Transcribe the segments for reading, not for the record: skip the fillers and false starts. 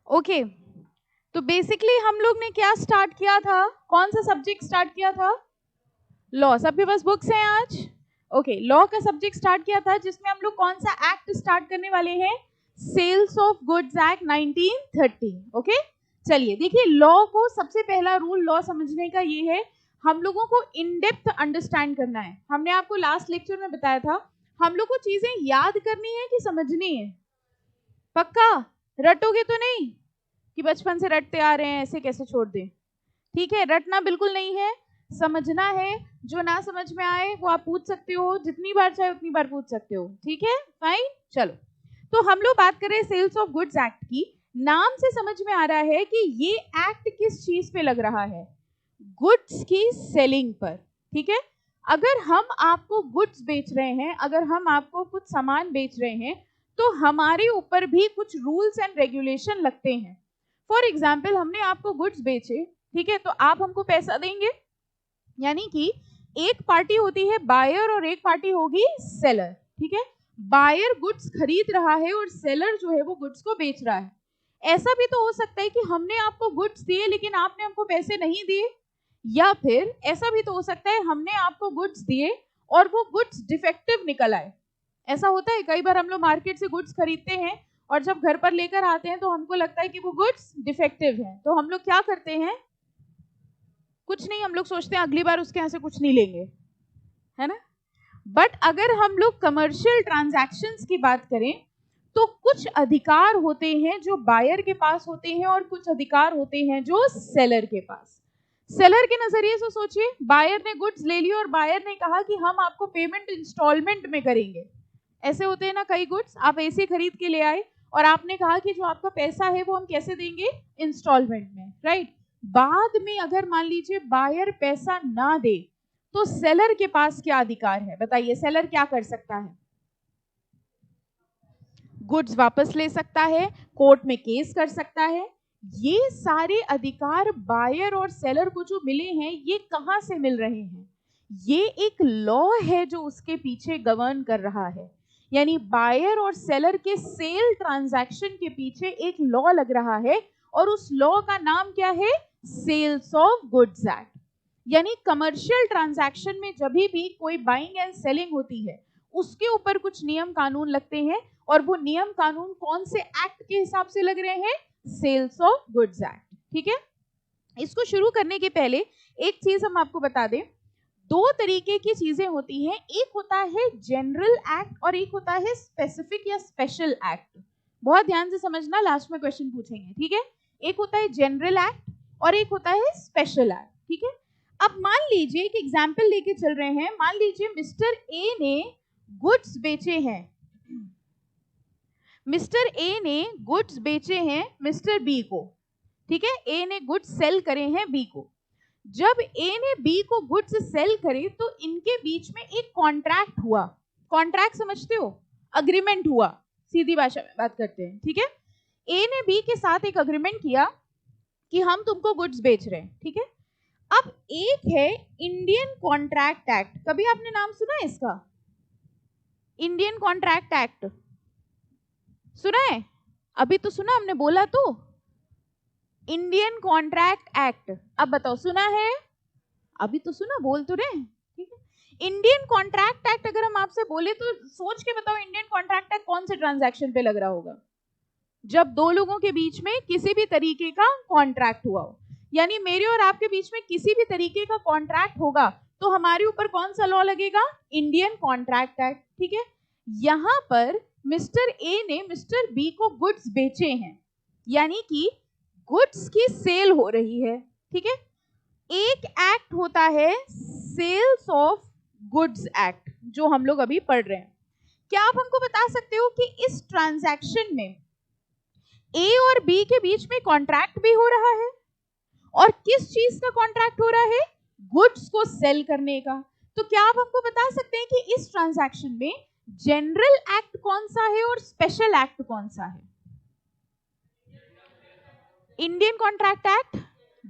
Okay तो basically हम लोग ने क्या स्टार्ट किया था, कौन सा सब्जेक्ट स्टार्ट किया था? लॉ। सबके पास बुक्स हैं आज? ओके लॉ का सब्जेक्ट स्टार्ट किया था जिसमें हम लोग कौन सा एक्ट स्टार्ट करने वाले हैं? Sales of goods act 1930। Okay चलिए देखिए, लॉ को सबसे पहला रूल लॉ समझने का ये है, हम लोगों को इन डेप्थ अंडरस्टैंड करना है। हमने आपको लास्ट लेक्चर में बताया था हम लोग को चीजें याद करनी है कि समझनी है। पक्का रटोगे तो नहीं कि बचपन से रटते आ रहे हैं ऐसे कैसे छोड़ दें? ठीक है, रटना बिल्कुल नहीं है, समझना है। जो ना समझ में आए वो आप पूछ सकते हो, जितनी बार चाहे उतनी बार पूछ सकते हो। ठीक है फाइन। चलो तो हम लोग बात करें सेल्स ऑफ गुड्स एक्ट की। नाम से समझ में आ रहा है कि ये एक्ट किस चीज पे लग रहा है? गुड्स की सेलिंग पर। ठीक है, अगर हम आपको गुड्स बेच रहे हैं, अगर हम आपको कुछ सामान बेच रहे हैं तो हमारे ऊपर भी कुछ रूल्स एंड रेगुलेशन लगते हैं। फॉर एग्जाम्पल हमने आपको गुड्स बेचे, ठीक है, तो आप हमको पैसा देंगे, यानी कि एक पार्टी होती है बायर और एक पार्टी होगी सेलर। ठीक है, बायर गुड्स खरीद रहा है और सेलर जो है वो गुड्स को बेच रहा है। ऐसा भी तो हो सकता है कि हमने आपको गुड्स दिए लेकिन आपने हमको पैसे नहीं दिए, या फिर ऐसा भी तो हो सकता है हमने आपको गुड्स दिए और वो गुड्स डिफेक्टिव निकल आए। ऐसा होता है कई बार, हम लोग मार्केट से गुड्स खरीदते हैं और जब घर पर लेकर आते हैं तो हमको लगता है कि वो गुड्स डिफेक्टिव हैं, तो हम लोग क्या करते हैं? कुछ नहीं, हम लोग सोचते हैं अगली बार उसके यहाँ से कुछ नहीं लेंगे, है ना। बट अगर हम लोग कमर्शियल ट्रांजैक्शंस की बात करें तो कुछ अधिकार होते हैं जो बायर के पास होते हैं और कुछ अधिकार होते हैं जो सेलर के पास। सेलर के नजरिए से सोचिए, बायर ने गुड्स ले ली और बायर ने कहा कि हम आपको पेमेंट इंस्टॉलमेंट में करेंगे। ऐसे होते हैं ना कई गुड्स, आप ऐसे खरीद के ले आए और आपने कहा कि जो आपका पैसा है वो हम कैसे देंगे? इंस्टॉलमेंट में, राइट। बाद में अगर मान लीजिए बायर पैसा ना दे तो सेलर के पास क्या अधिकार है? बताइए, सेलर क्या कर सकता है? गुड्स वापस ले सकता है, कोर्ट में केस कर सकता है। ये सारे अधिकार बायर और सेलर को जो मिले हैं ये कहां से मिल रहे हैं? ये एक लॉ है जो उसके पीछे गवर्न कर रहा है। यानी बायर और सेलर के सेल ट्रांजैक्शन के पीछे एक लॉ लग रहा है और उस लॉ का नाम क्या है? Sales of goods act. यानी कमर्शियल ट्रांजैक्शन में जब भी कोई बाइंग एंड सेलिंग होती है उसके ऊपर कुछ नियम कानून लगते हैं, और वो नियम कानून कौन से एक्ट के हिसाब से लग रहे हैं? Sales of goods act. ठीक है, इसको शुरू करने के पहले एक चीज हम आपको बता दें, दो तरीके की चीजें होती हैं, एक होता है जनरल एक्ट और एक होता है स्पेसिफिक या स्पेशल एक्ट। बहुत ध्यान से समझना, लास्ट में क्वेश्चन पूछेंगे। ठीक है, एक होता है जनरल एक्ट और एक होता है स्पेशल एक्ट। ठीक है, अब मान लीजिए एक एग्जाम्पल लेके चल रहे हैं, मान लीजिए मिस्टर ए ने गुड्स बेचे हैं, मिस्टर ए ने गुड्स बेचे हैं मिस्टर बी को। ठीक है, ए ने गुड्स सेल करे हैं बी को। जब ए ने बी को गुड्स सेल करे तो इनके बीच में एक कॉन्ट्रैक्ट हुआ। कॉन्ट्रैक्ट समझते हो? अग्रीमेंट हुआ, सीधी भाषा में बात करते हैं। ठीक है, ए ने बी के साथ एक अग्रीमेंट किया कि हम तुमको गुड्स बेच रहे हैं। ठीक है, अब एक है इंडियन कॉन्ट्रैक्ट एक्ट, कभी आपने नाम सुना है इसका? इंडियन कॉन्ट्रैक्ट एक्ट सुना है? अभी तो सुना, हमने बोला तो इंडियन कॉन्ट्रैक्ट एक्ट। अब बताओ, सुना है? अभी तो सुना, बोल तो रहे। ठीक है, इंडियन कॉन्ट्रैक्ट एक्ट अगर हम आपसे बोले तो सोच के बताओ, इंडियन कॉन्ट्रैक्ट एक्ट कौन से ट्रांजैक्शन पे लग रहा होगा? जब दो लोगों के बीच में किसी भी तरीके का कॉन्ट्रैक्ट हुआ हो, यानी मेरे और आपके बीच में किसी भी तरीके का कॉन्ट्रैक्ट होगा तो हमारे ऊपर कौन सा लॉ लगेगा? Indian contract act. ठीक है, यहां पर मिस्टर ए ने मिस्टर बी को गुड्स बेचे हैं, यानी कि गुड्स की सेल हो रही है। ठीक है, एक एक्ट होता है सेल्स ऑफ गुड्स एक्ट जो हम लोग अभी पढ़ रहे हैं। क्या आप हमको बता सकते हो कि इस ट्रांजैक्शन में ए और बी के बीच में कॉन्ट्रैक्ट भी हो रहा है, और किस चीज का कॉन्ट्रैक्ट हो रहा है? गुड्स को सेल करने का। तो क्या आप हमको बता सकते हैं कि इस ट्रांजैक्शन में जनरल एक्ट कौन सा है और स्पेशल एक्ट कौन सा है? Indian contract act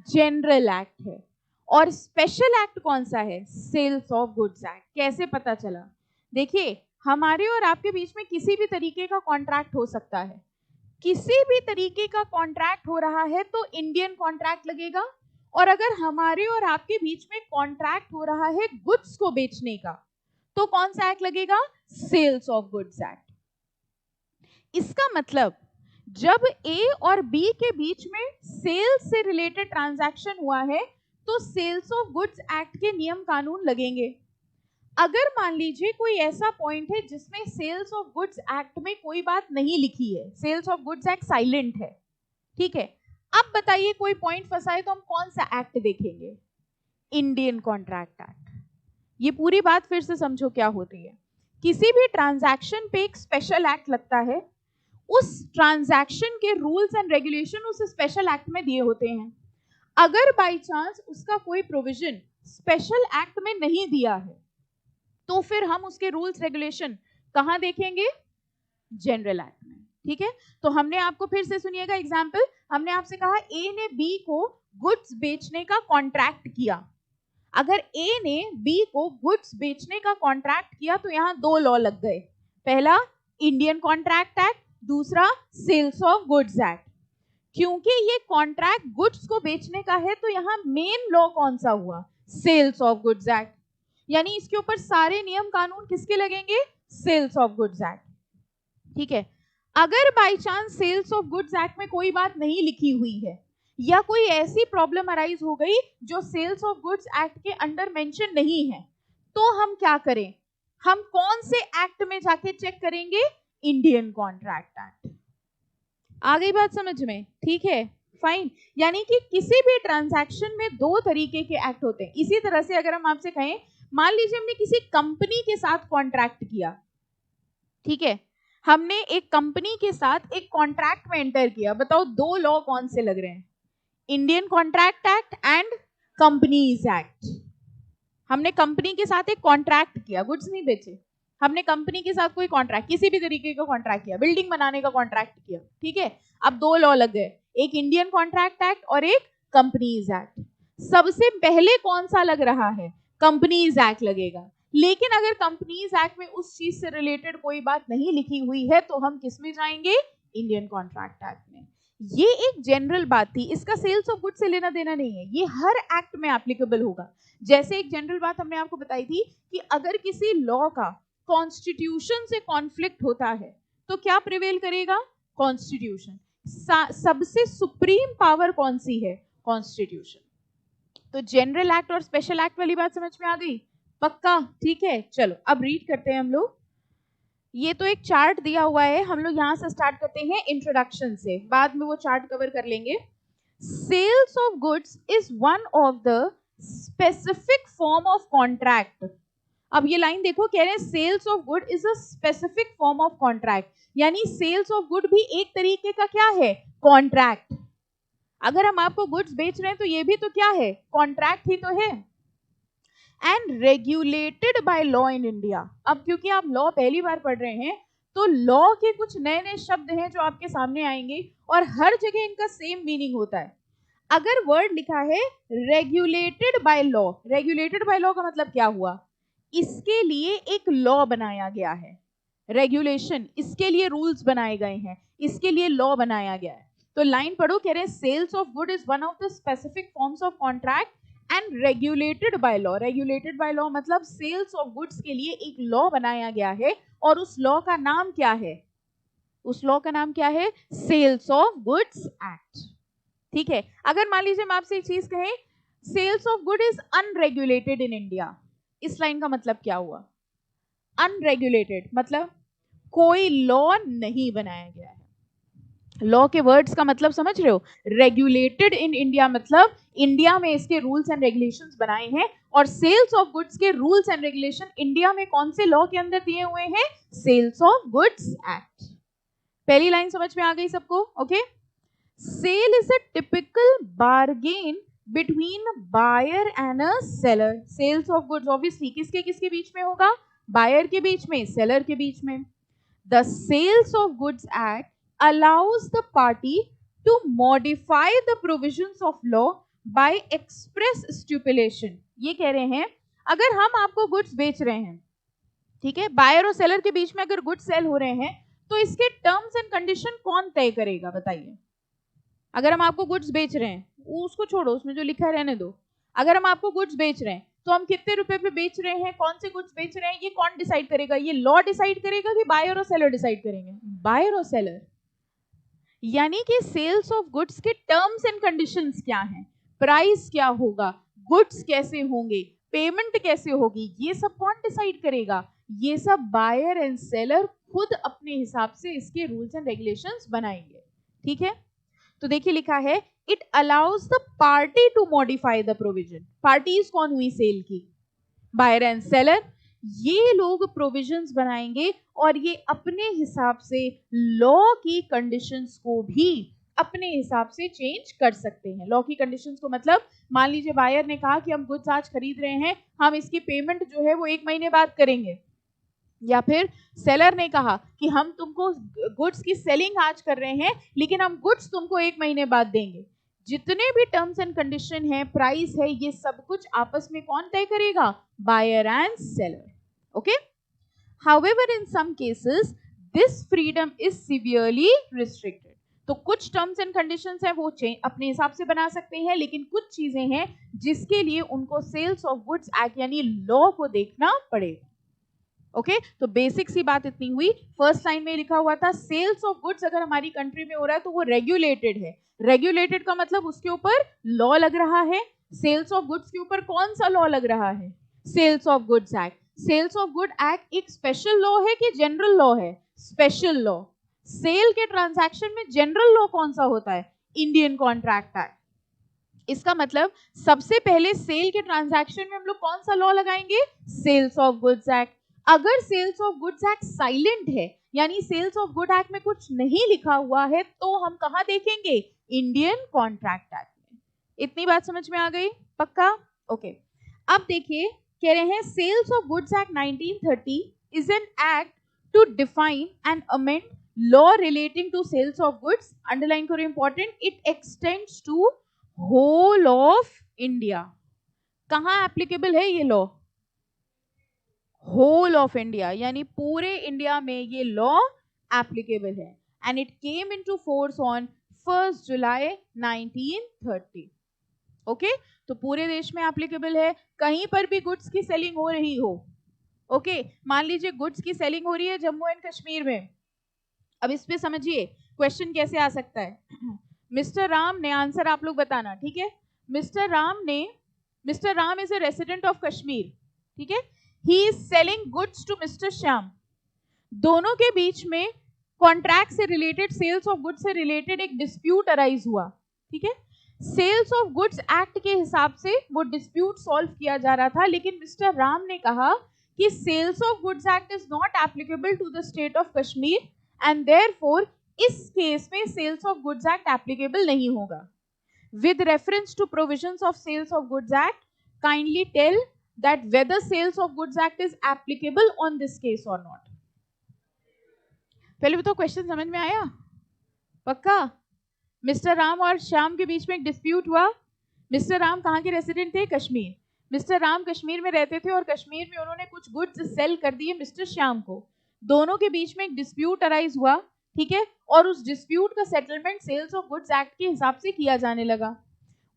general act है, और स्पेशल एक्ट कौन सा है? Sales of goods act. कैसे पता चला? देखिए, हमारे और आपके बीच में किसी भी तरीके का कॉन्ट्रैक्ट हो सकता है, किसी भी तरीके का कॉन्ट्रैक्ट हो रहा है तो इंडियन कॉन्ट्रैक्ट लगेगा, और अगर हमारे और आपके बीच में कॉन्ट्रैक्ट हो रहा है गुड्स को बेचने का तो कौन सा एक्ट लगेगा? Sales of goods act. इसका मतलब जब ए और बी के बीच में सेल्स से रिलेटेड ट्रांजैक्शन हुआ है तो सेल्स ऑफ गुड्स एक्ट के नियम कानून लगेंगे। अगर मान लीजिए कोई ऐसा पॉइंट है जिसमें सेल्स ऑफ गुड्स एक्ट में कोई बात नहीं लिखी है, sales of goods act silent है, ठीक है, अब बताइए कोई पॉइंट फंसा है तो हम कौन सा एक्ट देखेंगे? Indian contract act. ये पूरी बात फिर से समझो क्या होती है। किसी भी ट्रांजैक्शन पे एक स्पेशल एक्ट लगता है, उस ट्रांजैक्शन के रूल्स एंड रेगुलेशन उस स्पेशल एक्ट में दिए होते हैं। अगर बाई चांस उसका कोई प्रोविजन स्पेशल एक्ट में नहीं दिया है तो फिर हम उसके रूल्स रेगुलेशन कहां देखेंगे? जनरल एक्ट में, ठीक है। तो हमने आपको फिर से सुनिएगा एग्जांपल, हमने आपसे कहा ए ने बी को गुड्स बेचने का कॉन्ट्रैक्ट किया। अगर ए ने बी को गुड्स बेचने का कॉन्ट्रैक्ट किया तो यहां दो लॉ लग गए, पहला इंडियन कॉन्ट्रैक्ट एक्ट, दूसरा सेल्स ऑफ गुड्स एक्ट। क्योंकि ये कॉन्ट्रैक्ट गुड्स को बेचने का है तो यहां मेन लॉ कौन सा हुआ? Sales of goods act. यानी इसके ऊपर सारे नियम कानून किसके लगेंगे? सेल्स ऑफ गुड्स एक्ट, ठीक है। अगर by chance sales of goods act में कोई बात नहीं लिखी हुई है या कोई ऐसी प्रॉब्लम अराइज हो गई जो सेल्स ऑफ गुड्स एक्ट के अंडर मेंशन नहीं है, तो हम क्या करें? हम कौन से एक्ट में जाके चेक करेंगे? Indian contract act. आ गई बात समझ में? ठीक है, फाइन। यानी कि किसी भी ट्रांजैक्शन में दो तरीके के एक्ट होते हैं। इसी तरह से अगर हम आपसे कहें, मान लीजिए हमने किसी कंपनी के साथ कॉन्ट्रैक्ट किया, ठीक है, हमने एक कंपनी के साथ एक कॉन्ट्रैक्ट में एंटर किया, बताओ दो लॉ कौन से लग रहे हैं? Indian contract act and companies act. हमने कंपनी के साथ एक कॉन्ट्रैक्ट किया, गुड्स नहीं बेचे, हमने कंपनी के साथ कोई कॉन्ट्रैक्ट, किसी भी तरीके का कॉन्ट्रैक्ट किया, बिल्डिंग बनाने का कॉन्ट्रैक्ट किया, ठीक है। अब दो लॉ लग गए, एक इंडियन कॉन्ट्रैक्ट एक्ट और एक कंपनीज एक्ट। सबसे पहले कौन सा लग रहा है? कंपनीज एक्ट लगेगा। लेकिन अगर कंपनीज एक्ट में उस चीज से रिलेटेड कोई बात नहीं लिखी हुई है तो हम किस में जाएंगे? इंडियन कॉन्ट्रैक्ट एक्ट में। ये एक जनरल बात थी, इसका सेल्स ऑफ गुड्स से लेना देना नहीं है, ये हर एक्ट में एप्लीकेबल होगा। जैसे एक जनरल बात हमने आपको बताई थी कि अगर किसी लॉ का कॉन्स्टिट्यूशन से कॉन्फ्लिक्ट होता है तो क्या प्रिवेल करेगा? कॉन्स्टिट्यूशन। सबसे सुप्रीम पावर कौन सी है? कॉन्स्टिट्यूशन। तो जनरल एक्ट और स्पेशल एक्ट वाली बात समझ में आ गई? पक्का? ठीक है, चलो अब रीड करते हैं हम लोग। ये तो एक चार्ट दिया हुआ है, हम लोग यहां से स्टार्ट करते हैं इंट्रोडक्शन से, बाद में वो चार्ट कवर कर लेंगे। Sales of goods is one of the specific form of contract. अब ये लाइन देखो, कह रहे हैं sales of good is a specific form of contract, यानी सेल्स ऑफ गुड भी एक तरीके का क्या है? कॉन्ट्रैक्ट। अगर हम आपको गुड्स बेच रहे हैं तो ये भी तो क्या है? कॉन्ट्रैक्ट ही तो है। And regulated by law in India. अब क्योंकि आप लॉ पहली बार पढ़ रहे हैं तो लॉ के कुछ नए नए शब्द हैं जो आपके सामने आएंगे और हर जगह इनका सेम मीनिंग होता है। अगर वर्ड लिखा है regulated by law, regulated by law का मतलब क्या हुआ? इसके लिए एक लॉ बनाया गया है, रेगुलेशन, इसके लिए रूल्स बनाए गए हैं, इसके लिए लॉ बनाया गया है। तो लाइन पढ़ो, कह रहे हैं sales of good is one of the specific forms of contract and regulated by law. Regulated by law मतलब सेल्स ऑफ गुड्स के लिए एक लॉ बनाया गया है और उस लॉ का नाम क्या है? उस लॉ का नाम क्या है? Sales of goods act. ठीक है, अगर मान लीजिए मैं आपसे एक चीज कहें, sales of good is unregulated in India, इस लाइन का मतलब क्या हुआ? अनरेगुलेटेड मतलब कोई लॉ नहीं बनाया गया है। लॉ के वर्ड्स का मतलब समझ रहे हो? रेगुलेटेड इन इंडिया मतलब इंडिया में इसके रूल्स एंड रेगुलेशंस बनाए हैं, और सेल्स ऑफ गुड्स के रूल्स एंड रेगुलेशन इंडिया में कौन से लॉ के अंदर दिए हुए हैं? Sales of goods act. पहली लाइन समझ में आ गई सबको? Okay. Sale is a typical bargain between buyer and a seller. Sales of goods obviously किसके किसके बीच में होगा? बायर के बीच में, सेलर के बीच में। The sales of goods act allows the party to modify the provisions of law by express stipulation। ये कह रहे हैं अगर हम आपको गुड्स बेच रहे हैं, ठीक है, बायर और सेलर के बीच में अगर गुड्स सेल हो रहे हैं तो इसके टर्म्स एंड कंडीशन कौन तय करेगा बताइए? अगर हम आपको गुड्स बेच रहे हैं, उसको छोड़ो, उसमें जो लिखा है रहने दो। अगर हम आपको गुड्स बेच रहे हैं तो हम कितने रुपए पे बेच रहे हैं, कौन से गुड्स बेच रहे हैं, ये कौन डिसाइड करेगा? ये लॉ डिसाइड करेगा कि बायर और सेलर डिसाइड करेंगे? बायर और सेलर। यानी कि सेल्स ऑफ गुड्स के टर्म्स एंड कंडीशंस क्या हैं, प्राइस क्या होगा, गुड्स कैसे होंगे, पेमेंट कैसे होगी, ये सब कौन डिसाइड करेगा? ये सब बायर एंड सेलर खुद अपने हिसाब से इसके रूल्स एंड रेगुलेशंस बनाएंगे। ठीक है, तो देखिए लिखा है it allows the party to modify the provision. Parties कौन हुई सेल की? Buyer and seller. ये लोग प्रोविजंस बनाएंगे और ये अपने हिसाब से लॉ की कंडीशंस को भी अपने हिसाब से चेंज कर सकते हैं। लॉ की कंडीशंस को मतलब मान लीजिए बायर ने कहा कि हम गुड्स आज खरीद रहे हैं, हम इसकी पेमेंट जो है वो 1 महीने बाद करेंगे, या फिर सेलर ने कहा कि हम तुमको गुड्स की सेलिंग आज कर रहे हैं लेकिन हम गुड्स तुमको 1 महीने बाद देंगे। जितने भी टर्म्स एंड कंडीशन है, प्राइस है, ये सब कुछ आपस में कौन तय करेगा? Buyer and seller. Okay, however in some cases this freedom is severely restricted. तो कुछ टर्म्स एंड कंडीशंस है वो अपने हिसाब से बना सकते हैं, लेकिन कुछ चीजें हैं जिसके लिए उनको सेल्स ऑफ गुड्स एक्ट यानी लॉ को देखना पड़ेगा। ओके, तो बेसिक सी बात इतनी हुई। फर्स्ट लाइन में लिखा हुआ था सेल्स ऑफ गुड्स अगर हमारी कंट्री में हो रहा है तो वो रेगुलेटेड है। रेगुलेटेड का मतलब उसके ऊपर लॉ लग रहा है। सेल्स ऑफ गुड्स के ऊपर कौन सा लॉ लग रहा है? Sales of goods act. Sales of good act एक स्पेशल लॉ है कि जनरल लॉ है? Special law. सेल के ट्रांजैक्शन में जनरल लॉ कौन सा होता है? Indian contract act. इसका मतलब सबसे पहले सेल के ट्रांजैक्शन में हम लोग कौन सा लॉ लगाएंगे? Sales of goods act. अगर sales of goods act silent है यानी सेल्स ऑफ गुड एक्ट में कुछ नहीं लिखा हुआ है तो हम कहां देखेंगे? इंडियन कॉन्ट्रैक्ट एक्ट में। इतनी बात समझ में आ गई? पक्का? ओके, अब देखिए कह रहे हैं sales of goods act 1930 is an act to define and amend law relating to sales of goods. Underline करो important, it extends to whole of India. कहां एप्लीकेबल है ये लॉ? होल ऑफ इंडिया, यानी पूरे इंडिया में ये law applicable है। And it came into force on 1 July 1930। Okay, तो पूरे देश में एप्लीकेबल है। कहीं पर भी गुड्स की सेलिंग हो रही हो, ओके, मान लीजिए गुड्स की सेलिंग हो रही है जम्मू एंड कश्मीर में। अब इस पे समझिए क्वेश्चन कैसे आ सकता है। मिस्टर राम ने, आंसर आप लोग बताना, ठीक है? Mister Ram is a resident of Kashmir, ठीक है? He is selling goods to Mr. Shyam. दोनों के बीच में कॉन्ट्रैक्ट से रिलेटेड, सेल्स ऑफ गुड्स से रिलेटेड एक डिस्प्यूट अराइज हुआ, ठीक है? सेल्स ऑफ गुड्स एक्ट के हिसाब से वो डिस्प्यूट सॉल्व किया जा रहा था, लेकिन मिस्टर राम ने कहा कि sales of goods act is not applicable to the state of Kashmir and therefore इस केस में sales of goods act applicable नहीं होगा। With reference to provisions of sales of goods act, kindly tell that whether sales of goods act is applicable on this case or not। पहले बताओ question समझ में आया? पक्का? Mister Ram और श्याम के बीच में एक डिस्प्यूट हुआ। मिस्टर राम कहाँ के रेसिडेंट थे? कश्मीर। मिस्टर राम कश्मीर में रहते थे और कश्मीर में उन्होंने कुछ गुड्स सेल कर दिए मिस्टर श्याम को। दोनों के बीच में एक डिस्प्यूट अराइज हुआ, ठीक है? और उस डिस्प्यूट का settlement sales of goods act के हिसाब से किया जाने लगा।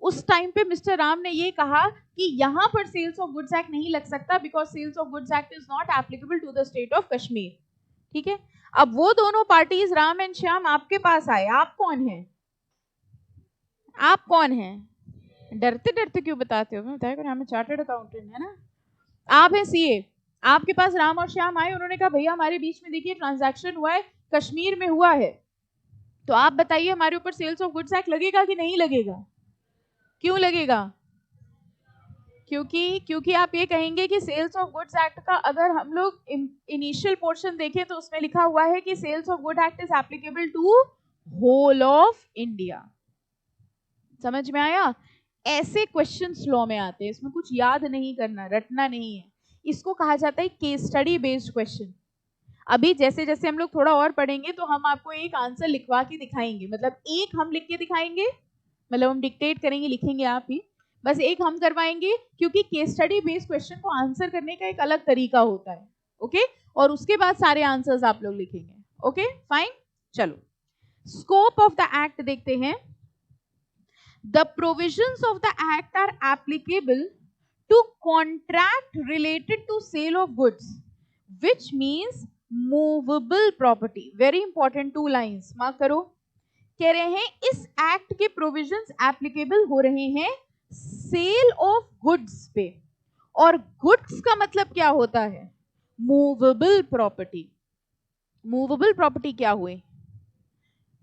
उस टाइम पे मिस्टर राम ने ये कहा कि यहां पर सेल्स ऑफ गुड्स एक्ट नहीं लग सकता because sales of goods act is not applicable to the state of Kashmir, ठीक है? अब वो दोनों पार्टीज राम एंड श्याम आपके पास आए। आप कौन हैं? आप कौन हैं? डरते डरते क्यों बताते हो? मैं बताया करो, हमें चार्टर्ड अकाउंटेंट है ना। आप हैं सीए। आपके पास राम और श्याम आए, उन्होंने कहा भैया हमारे बीच में देखिए ट्रांजैक्शन हुआ है, कश्मीर में हुआ है, तो आप बताइए हमारे ऊपर सेल्स ऑफ गुड्स एक्ट लगेगा कि नहीं लगेगा? क्यों लगेगा? क्योंकि आप ये कहेंगे कि सेल्स ऑफ गुड्स एक्ट का अगर हम लोग इनिशियल पोर्शन देखें तो उसमें लिखा हुआ है कि sales of good act is applicable to whole of India. समझ में आया? ऐसे क्वेश्चंस लॉ में आते हैं, इसमें कुछ याद नहीं करना, रटना नहीं है। इसको कहा जाता है केस स्टडी बेस्ड क्वेश्चन। अभी जैसे जैसे हम लोग थोड़ा और पढ़ेंगे तो हम आपको एक आंसर लिखवा के दिखाएंगे, मतलब एक हम लिख के दिखाएंगे, मतलब हम डिक्टेट करेंगे, लिखेंगे आप ही, बस एक हम करवाएंगे, क्योंकि केस स्टडी बेस्ड क्वेश्चन को आंसर करने का एक अलग तरीका होता है, ओके? और उसके बाद सारे आंसर्स आप लोग लिखेंगे, ओके फाइन। चलो स्कोप ऑफ द एक्ट देखते हैं। The provisions of the act are applicable to contract related to sale of goods which means movable property. Very important, 2 lines mark करो। कह रहे हैं इस एक्ट के प्रोविजंस एप्लीकेबल हो रहे हैं सेल ऑफ गुड्स पे, और गुड्स का मतलब क्या होता है? Movable property. मूवेबल प्रॉपर्टी क्या हुए?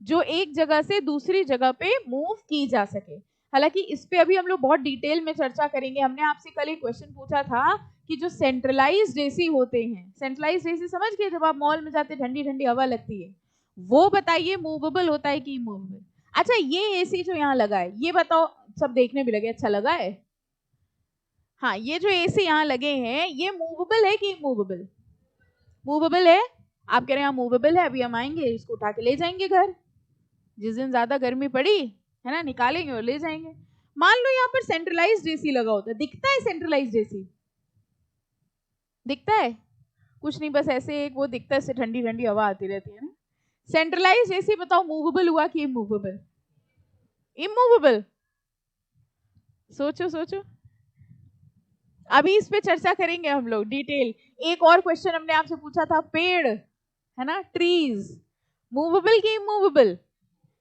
जो एक जगह से दूसरी जगह पे मूव की जा सके। हालांकि इस पे अभी हम लोग बहुत डिटेल में चर्चा करेंगे। हमने आपसे कल एक क्वेश्चन पूछा था कि जो सेंट्रलाइज्ड एसी होते हैं, सेंट्रलाइज्ड एसी समझ गए, जब आप मॉल में जाते ठंडी ठंडी हवा लगती है, वो बताइए मूवेबल होता है कि इमूवेबल? अच्छा ये एसी जो यहाँ लगा है, ये बताओ, सब देखने भी लगे अच्छा लगा है? हाँ, ये जो एसी यहाँ लगे हैं ये मूवेबल है कि इमूवेबल? मूवेबल है। आप कह रहे हैं मूवेबल है, अभी हम आएंगे इसको उठा के ले जाएंगे घर। जिस दिन ज्यादा गर्मी पड़ी है ना, निकालेंगे और ले जाएंगे। मान लो यहाँ पर सेंट्रलाइज्ड एसी लगा होता है, दिखता है सेंट्रलाइज्ड एसी? दिखता है? कुछ नहीं, बस ऐसे एक वो दिखता है, ठंडी ठंडी हवा आती रहती है ना। सेंट्रलाइज्ड एसी बताओ मूवेबल हुआ कि इमूवेबल? इमूवेबल। सोचो सोचो, अभी इस पे चर्चा करेंगे हम लोग डिटेल। एक और क्वेश्चन हमने आपसे पूछा था, पेड़ है ना, ट्रीज मूवेबल कि इमूवेबल?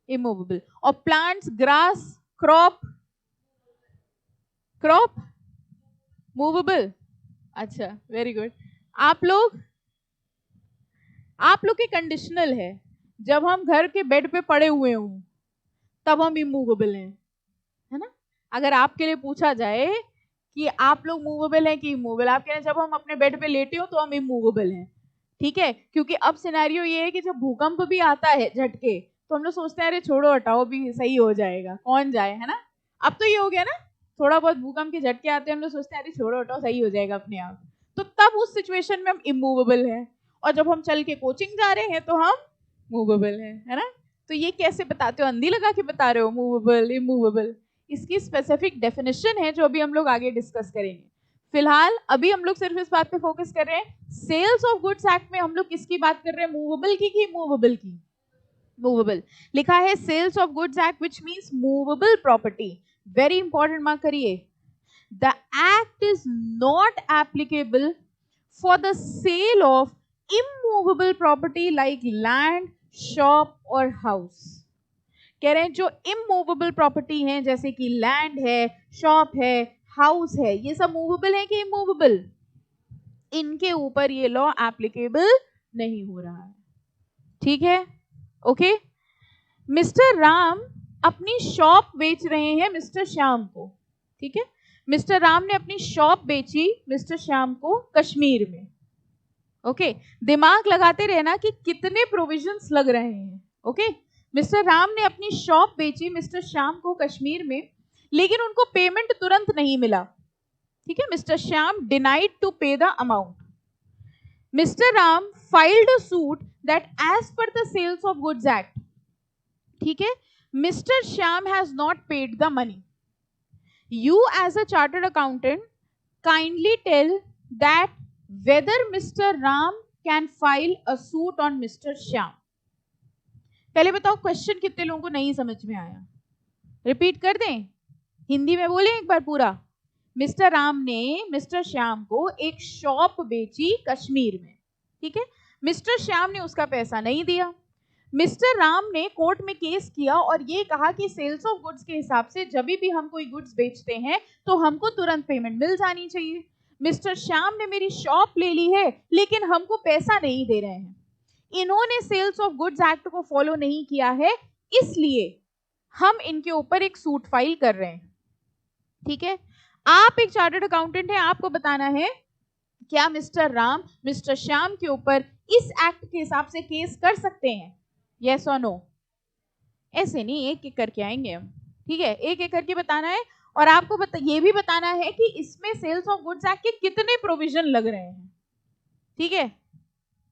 इमूवेबल। और plants, grass, crop, crop movable. अच्छा वेरी गुड। आप लोग के कंडीशनल है, जब हम घर के बेड पे पड़े हुए हों तब हम इमूवेबल हैं, है ना। अगर आपके लिए पूछा जाए कि आप लोग मूवेबल हैं कि इमूवेबल, आप कह रहे हैं जब हम अपने बेड पे लेटे हो तो हम इमूवेबल हैं, ठीक है। क्योंकि अब सिनेरियो ये है कि जब भूकंप भी आता है झटके, तो हम लोग सोचते हैं अरे छोड़ो हटाओ भी सही हो जाएगा, कौन जाए, है ना। अब तो ये हो गया ना, थोड़ा बहुत भूकंप के झटके आते हैं हम लोग सोचते हैं अरे छोड़ो हटाओ सही हो जाएगा अपने आप। तो तब उस सिचुएशन में हम इमूवेबल हैं, और जब हम चल के कोचिंग जा रहे हैं तो हम मूवेबल हैं, है ना। तो ये कैसे बताते हो, अंधी लगा के बता रहे हो मूवेबल इमूवेबल? इसकी स्पेसिफिक डेफिनेशन है जो अभी हम लोग आगे डिस्कस करेंगे। फिलहाल अभी हम लोग सिर्फ इस बात पे फोकस कर रहे हैं, सेल्स ऑफ गुड्स एक्ट में हम लोग किसकी बात कर रहे हैं, मूवेबल की कि इमूवेबल की? मूवेबल। लिखा है sales of goods act which means movable property. Very important, mark करिए। The act is not applicable for the sale of immovable property like land, shop और हाउस। कह रहे हैं जो इमूवेबल प्रॉपर्टी है जैसे कि लैंड है, शॉप है, हाउस है, ये सब मूवेबल है कि इमूवेबल? इनके ऊपर ये लॉ एप्लीकेबल नहीं हो रहा है, ठीक है। ओके, मिस्टर राम अपनी शॉप बेच रहे हैं मिस्टर श्याम को, ठीक है। मिस्टर राम ने अपनी शॉप बेची मिस्टर श्याम को कश्मीर में। ओके, दिमाग लगाते रहना कि कितने प्रोविजंस लग रहे हैं। ओके, मिस्टर राम ने अपनी शॉप बेची मिस्टर श्याम को कश्मीर में, लेकिन उनको पेमेंट तुरंत नहीं मिला, ठीक है। Mister Shyam denied to pay the amount. Mister Ram filed a suit that as per the sales of goods act, ठीक है, mister Shyam has not paid the money. You as a chartered accountant kindly tell that whether mister Ram can file a suit on mister Shyam. पहले बताओ question कितने लोगों को नहीं समझ में आया? रिपीट कर दें, हिंदी में बोले एक बार पूरा। मिस्टर राम ने मिस्टर श्याम को एक शॉप बेची कश्मीर में, ठीक है। मिस्टर श्याम ने उसका पैसा नहीं दिया। मिस्टर राम ने कोर्ट में केस किया और ये कहा कि सेल्स ऑफ गुड्स के हिसाब से जब भी हम कोई गुड्स बेचते हैं तो हमको तुरंत पेमेंट मिल जानी चाहिए। मिस्टर श्याम ने मेरी शॉप ले ली है लेकिन हमको पैसा नहीं दे रहे हैं। इन्होंने सेल्स ऑफ गुड्स एक्ट को फॉलो नहीं किया है, इसलिए हम इनके ऊपर एक सूट फाइल कर रहे हैं, ठीक है। आप एक चार्टर्ड अकाउंटेंट हैं, आपको बताना है क्या मिस्टर राम मिस्टर श्याम के ऊपर इस एक्ट के हिसाब से केस कर सकते हैं, यस और नो? ऐसे नहीं, एक एक करके आएंगे हम, ठीक है। एक एक करके बताना है, और आपको ये भी बताना है कि इसमें सेल्स ऑफ गुड्स एक्ट के कितने प्रोविजन लग रहे हैं, ठीक है।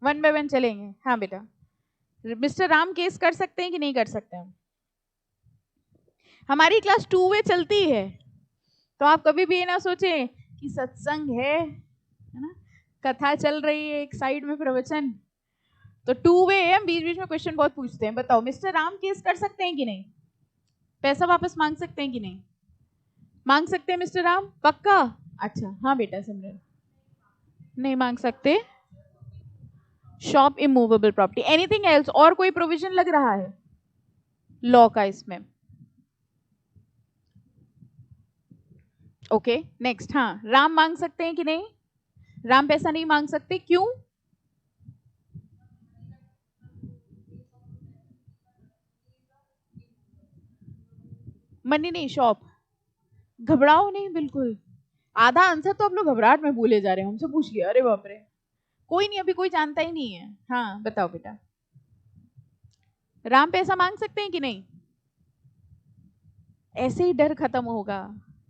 वन बाय वन चलेंगे। हाँ बेटा, मिस्टर राम केस कर सकते हैं कि नहीं कर सकते हैं? हमारी क्लास 2 वे चलती है, तो आप कभी भी ये ना सोचें कि सत्संग है ना, कथा चल रही है एक साइड में प्रवचन, तो 2 वे है, बीच बीच में क्वेश्चन बहुत पूछते हैं। बताओ मिस्टर राम केस कर सकते हैं कि नहीं? पैसा वापस मांग सकते हैं कि नहीं? मांग सकते हैं मिस्टर राम, पक्का? अच्छा हाँ बेटा सिमरन, नहीं मांग सकते। Shop immovable property. Anything else? और कोई प्रोविजन लग रहा है लॉ का इसमें? Okay next. हाँ, राम मांग सकते हैं कि नहीं? राम पैसा नहीं मांग सकते, क्यों? मनी नहीं, शॉप। घबराओ नहीं, बिल्कुल। आधा आंसर तो आप लोग घबराहट में भूले जा रहे हैं, हमसे पूछ लिया, अरे बाप रे। कोई नहीं, अभी कोई जानता ही नहीं है। हाँ बताओ बेटा, राम पैसा मांग सकते हैं कि नहीं? ऐसे ही डर खत्म होगा,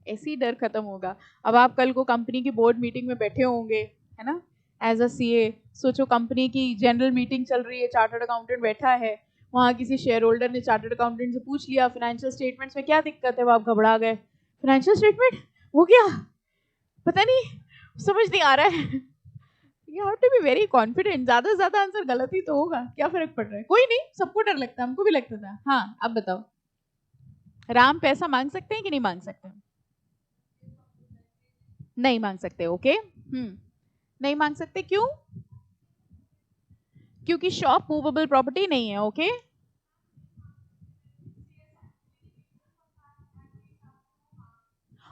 ऐसे ही डर खत्म होगा। अब आप कल को कंपनी की बोर्ड मीटिंग में बैठे होंगे, है ना, एज अ सीए। सोचो कंपनी की जनरल मीटिंग चल रही है, चार्टर्ड अकाउंटेंट बैठा है, वहां किसी शेयर होल्डर ने चार्टर्ड अकाउंटेंट से पूछ लिया फाइनेंशियल स्टेटमेंट्स में क्या दिक्कत है, वो आप घबरा गए। फाइनेंशियल स्टेटमेंट वो क्या, पता नहीं, समझ नहीं आ रहा है। You have to be very confident, ज्यादा से ज्यादा आंसर गलत ही तो होगा, क्या फर्क पड़ रहा है, कोई नहीं, सबको डर लगता है, हमको भी लगता था। हाँ अब बताओ, राम पैसा मांग सकते हैं कि नहीं मांग सकते? नहीं मांग सकते, ओके। नहीं मांग सकते, क्यों? क्योंकि शॉप मूवेबल प्रॉपर्टी नहीं है, ओके।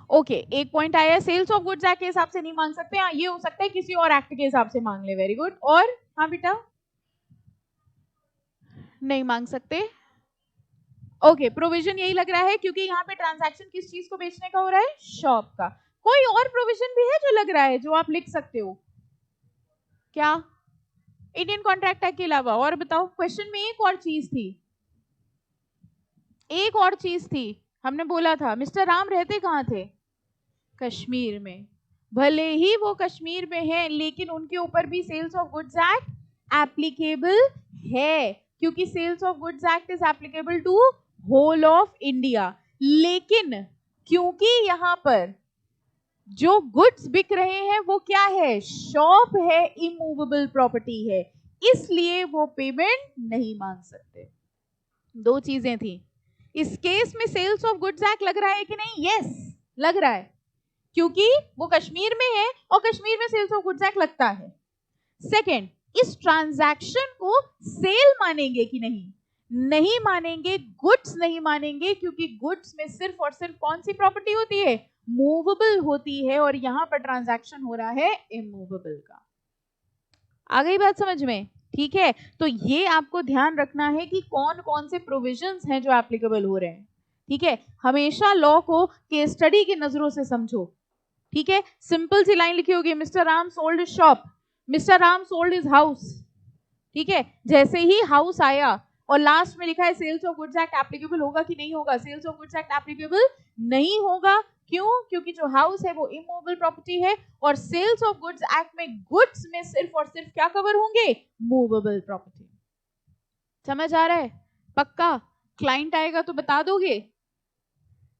ओके एक पॉइंट आया, सेल्स ऑफ गुड्स एक्ट के हिसाब से नहीं मांग सकते। हाँ ये हो सकता है किसी और एक्ट के हिसाब से मांग ले, वेरी गुड। और हाँ बेटा, नहीं मांग सकते। ओके प्रोविजन यही लग रहा है क्योंकि यहाँ पे ट्रांजैक्शन किस चीज को बेचने का हो रहा है, शॉप का। कोई और प्रोविजन भी है जो लग रहा है, जो आप लिख सकते हो क्या? इंडियन कॉन्ट्रैक्ट एक्ट के अलावा और बताओ। क्वेश्चन में एक और चीज थी, एक और चीज थी, हमने बोला था मिस्टर राम रहते कहाँ थे? कश्मीर में। भले ही वो कश्मीर में है, लेकिन उनके ऊपर भी sales of goods act applicable है, क्योंकि sales of goods act is applicable to whole of India. लेकिन क्योंकि यहाँ पर जो गुड्स बिक रहे हैं वो क्या है, शॉप है, इमूवेबल प्रॉपर्टी है, इसलिए वो पेमेंट नहीं मांग सकते। दो चीजें थी। इस केस में सेल्स ऑफ गुड्स एक्ट लग रहा है कि नहीं? यस लग रहा है, क्योंकि वो कश्मीर में है और कश्मीर में सेल्स ऑफ गुड्स एक्ट लगता है। सेकंड, इस ट्रांजैक्शन को सेल मानेंगे कि नहीं? नहीं मानेंगे, गुड्स नहीं मानेंगे, क्योंकि गुड्स में सिर्फ और सिर्फ कौन सी प्रॉपर्टी होती है, मूवेबल होती है, और यहां पर ट्रांजैक्शन हो रहा है इमूवेबल का। आ गई बात समझ में? ठीक है, तो ये आपको ध्यान रखना है कि कौन कौन से प्रोविजंस हैं जो एप्लीकेबल हो रहे हैं। ठीक है, हमेशा लॉ को केस स्टडी की नजरों से समझो। ठीक है, सिंपल सी लाइन लिखी होगी, mister Ram sold his shop, mister Ram sold his house. ठीक है, जैसे ही हाउस आया और लास्ट में लिखा है sales of goods act applicable होगा कि नहीं होगा? Sales of goods act applicable नहीं होगा। क्यों? क्योंकि जो हाउस है वो इमूवेबल प्रॉपर्टी है, और सेल्स ऑफ गुड्स एक्ट में गुड्स में सिर्फ और सिर्फ क्या कवर होंगे, मूवेबल प्रॉपर्टी। समझ आ रहा है? पक्का? क्लाइंट आएगा तो बता दोगे?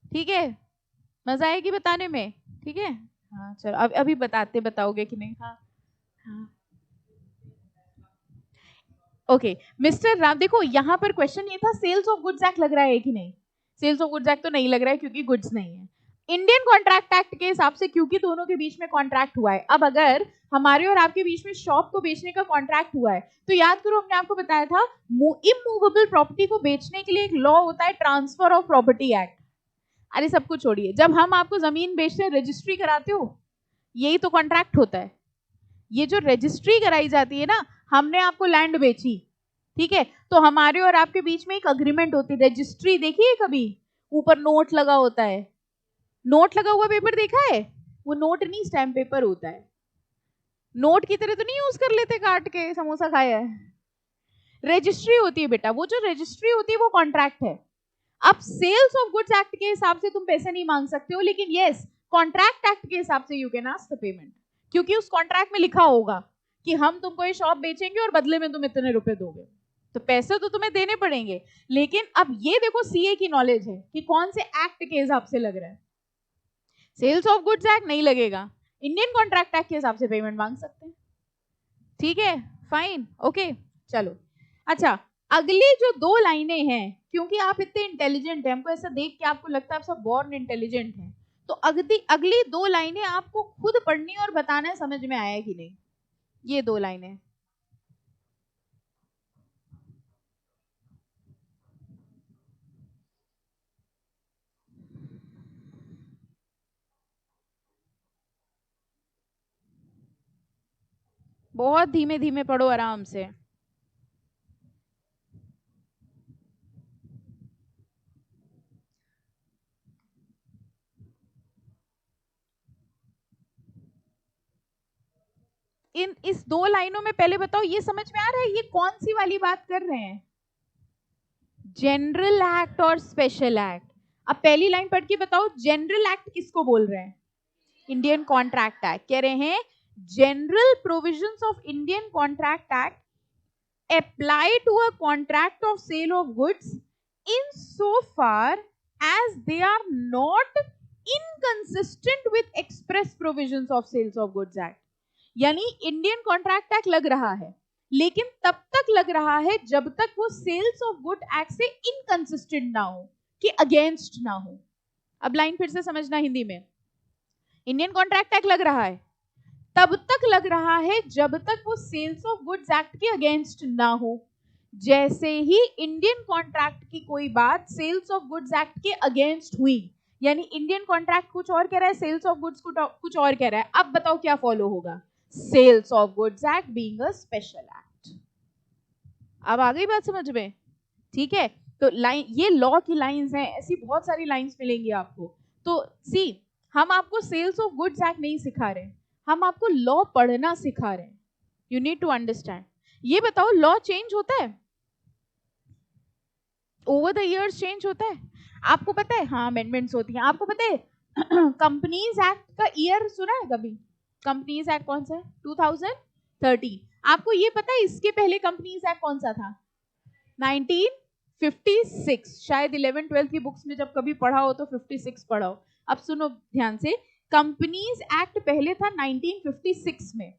ठीक है, मजा आएगी बताने में। ठीक है, हाँ चलो अभी बताओगे कि नहीं? हाँ हाँ ओके मिस्टर राम, देखो यहाँ पर क्वेश्चन ये था सेल्स ऑफ गुड्स एक्ट लग रहा है कि नहीं? सेल्स ऑफ गुड्स एक्ट तो नहीं लग रहा है क्योंकि गुड्स नहीं है। इंडियन कॉन्ट्रैक्ट एक्ट के हिसाब से क्योंकि दोनों के बीच में कॉन्ट्रैक्ट हुआ है। अब अगर हमारे और आपके बीच में शॉप को बेचने का कॉन्ट्रैक्ट हुआ है, तो याद करो हमने आपको बताया था इमूवेबल प्रॉपर्टी को बेचने के लिए एक लॉ होता है, ट्रांसफर ऑफ प्रॉपर्टी एक्ट। अरे सब कुछ छोड़िए, जब हम आपको जमीन बेचते हैं रजिस्ट्री कराते हो, यही तो कॉन्ट्रैक्ट होता है। ये जो रजिस्ट्री कराई जाती है ना, हमने आपको लैंड बेची, ठीक है, तो हमारे और आपके बीच में एक अग्रीमेंट होती है। रजिस्ट्री देखी है कभी? ऊपर नोट लगा होता है, नोट लगा हुआ पेपर देखा है? वो नोट नहीं, स्टैम्प पेपर होता है। नोट की तरह तो नहीं यूज कर लेते काट के समोसा खाया है, रजिस्ट्री होती है बेटा। वो जो रजिस्ट्री होती है वो कॉन्ट्रैक्ट है। अब सेल्स ऑफ गुड्स एक्ट के हिसाब से तुम पैसे नहीं मांग सकते हो, लेकिन यस कॉन्ट्रैक्ट एक्ट के हिसाब से you can ask the payment, क्योंकि उस कॉन्ट्रैक्ट में लिखा होगा कि हम तुमको ये शॉप बेचेंगे और बदले में तुम इतने रुपए दोगे, तो पैसे तो तुम्हें देने पड़ेंगे। लेकिन अब ये देखो सीए की नॉलेज है कि कौन से एक्ट के हिसाब से लग रहा है। सेल्स ऑफ गुड्स एक्ट नहीं लगेगा, इंडियन कॉन्ट्रैक्ट एक्ट के हिसाब से पेमेंट मांग सकते हैं। ठीक है, फाइन, ओके चलो अच्छा, अगली जो 2 लाइनें हैं, क्योंकि आप इतने इंटेलिजेंट हैं, हमको ऐसा देख के आपको लगता है आप सब बॉर्न इंटेलिजेंट हैं, तो अगली 2 लाइनें आपको खुद पढ़नी और बताना है समझ में आया कि नहीं। ये 2 लाइनें, बहुत धीमे धीमे पढ़ो, आराम से। इस 2 लाइनों में पहले बताओ, ये समझ में आ रहा है ये कौन सी वाली बात कर रहे हैं, जनरल एक्ट और स्पेशल एक्ट। अब पहली लाइन पढ़ के बताओ, जनरल एक्ट किसको बोल रहे हैं, इंडियन कॉन्ट्रैक्ट एक्ट। कह रहे हैं general provisions of Indian contract act apply to a contract of sale of goods in so far as they are not inconsistent with express provisions of sales of goods act। यानी Indian contract act लग रहा है, लेकिन तब तक लग रहा है जब तक वो सेल्स ऑफ गुड एक्ट से इनकंसिस्टेंट ना हो, कि अगेंस्ट ना हो। अब लाइन फिर से समझना हिंदी में, इंडियन कॉन्ट्रैक्ट एक्ट लग रहा है, तब तक लग रहा है जब तक वो सेल्स ऑफ गुड्स एक्ट के अगेंस्ट ना हो। जैसे ही इंडियन कॉन्ट्रैक्ट की कोई बात सेल्स ऑफ गुड्स एक्ट के अगेंस्ट हुई, यानी इंडियन कॉन्ट्रैक्ट कुछ और कह रहा है, सेल्स ऑफ गुड्स कुछ और कह रहा है, अब बताओ क्या फॉलो होगा, sales of goods act being a special act. अब आ गई बात समझ में, ठीक है। तो लाइन, ये लॉ की लाइंस हैं, ऐसी बहुत सारी लाइंस मिलेंगी आपको। तो सी, हम आपको सेल्स ऑफ गुड्स एक्ट नहीं सिखा रहे, हम आपको लॉ पढ़ना सिखा रहे हैं। You need to understand. ये बताओ, लॉ चेंज होता है, ओवर द इयर्स चेंज होता है, आपको पता है, हाँ अमेंडमेंट्स होती हैं, आपको पता है कंपनीज एक्ट का ईयर सुना है कभी, कंपनीज एक्ट कौन सा है, 2013। आपको ये पता है इसके पहले कंपनीज एक्ट कौन सा था, 1956। शायद 11-12 की बुक्स में जब कभी पढ़ा हो तो 56 पढ़ा हो। अब सुनो ध्यान से, कंपनीज एक्ट पहले था 1956 में,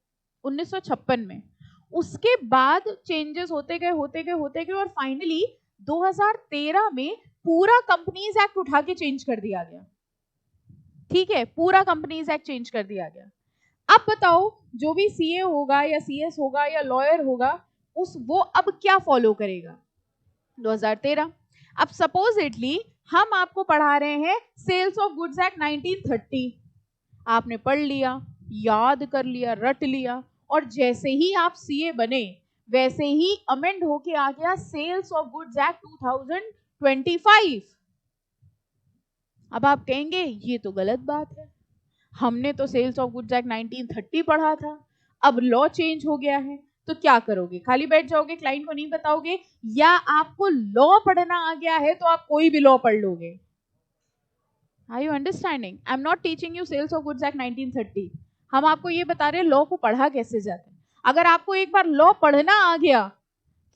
1956 में। उसके बाद चेंजेस होते गए और फाइनली 2013 में पूरा कंपनीज एक्ट उठा के चेंज कर दिया गया। ठीक है, पूरा कंपनीज एक्ट चेंज कर दिया गया। अब बताओ, जो भी सीए होगा या सीएस होगा या लॉयर होगा, वो अब क्या फॉलो करेगा, 2013। अब सपोजिटली हम आपको पढ़ा रहे हैं सेल्स ऑफ गुड्स एक्ट 1930, आपने पढ़ लिया, याद कर लिया, रट लिया, और जैसे ही आप सीए बने वैसे ही अमेंड होके आ गया सेल्स ऑफ गुड्स एक्ट 2025। अब आप कहेंगे ये तो गलत बात है, हमने तो सेल्स ऑफ गुड्स एक्ट 1930 पढ़ा था, अब लॉ चेंज हो गया है, तो क्या करोगे, खाली बैठ जाओगे, क्लाइंट को नहीं बताओगे, या आपको लॉ पढ़ना आ गया है तो आप कोई भी लॉ पढ़ लोगे। Are you understanding? I'm not teaching you sales of goods act 1930। हम आपको ये बता रहे हैं लॉ को पढ़ा कैसे जाता है। अगर आपको एक बार लॉ पढ़ना आ गया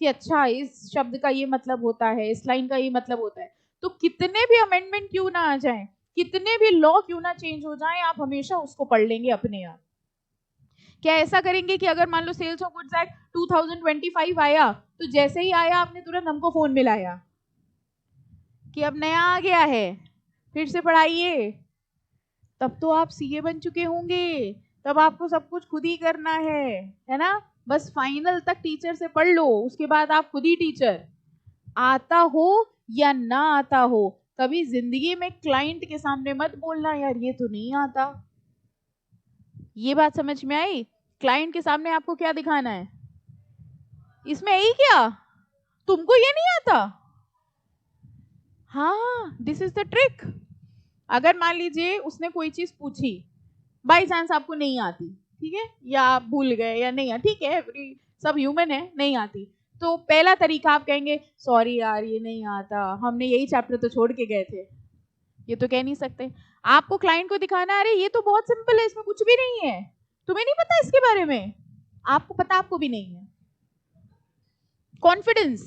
कि अच्छा इस शब्द का ये मतलब होता है, इस लाइन का ये मतलब होता है, तो कितने भी अमेंडमेंट क्यों ना आ जाए, कितने भी लॉ क्यों ना चेंज हो जाए, आप हमेशा उसको पढ़ लेंगे अपने आप। क्या ऐसा करेंगे कि अगर मान लो सेल्स ऑफ गुड्स एक्ट 2025 आया तो जैसे ही आया आपने तुरंत हमको फोन मिलाया कि अब नया आ गया है, फिर से पढ़ाइए, तब तो आप सीए बन चुके होंगे, तब आपको सब कुछ खुद ही करना है ना, बस फाइनल तक टीचर से पढ़ लो, उसके बाद आप खुद ही टीचर। आता हो या ना आता हो, कभी जिंदगी में क्लाइंट के सामने मत बोलना यार ये तो नहीं आता। ये बात समझ में आई? क्लाइंट के सामने आपको क्या दिखाना है, इसमें यही क्या, तुमको ये नहीं आता, हाँ दिस इज द ट्रिक। अगर मान लीजिए उसने कोई चीज पूछी, बाई चांस आपको नहीं आती, ठीक है, या आप भूल गए या नहीं आती, ठीक है, सब ह्यूमन है, नहीं आती, तो पहला तरीका आप कहेंगे सॉरी यार ये नहीं आता, हमने यही चैप्टर तो छोड़ के गए थे। ये तो कह नहीं सकते। आपको क्लाइंट को दिखाना है अरे ये तो बहुत सिंपल है, इसमें कुछ भी नहीं है, तुम्हें नहीं पता इसके बारे में, आपको पता आपको भी नहीं है, कॉन्फिडेंस,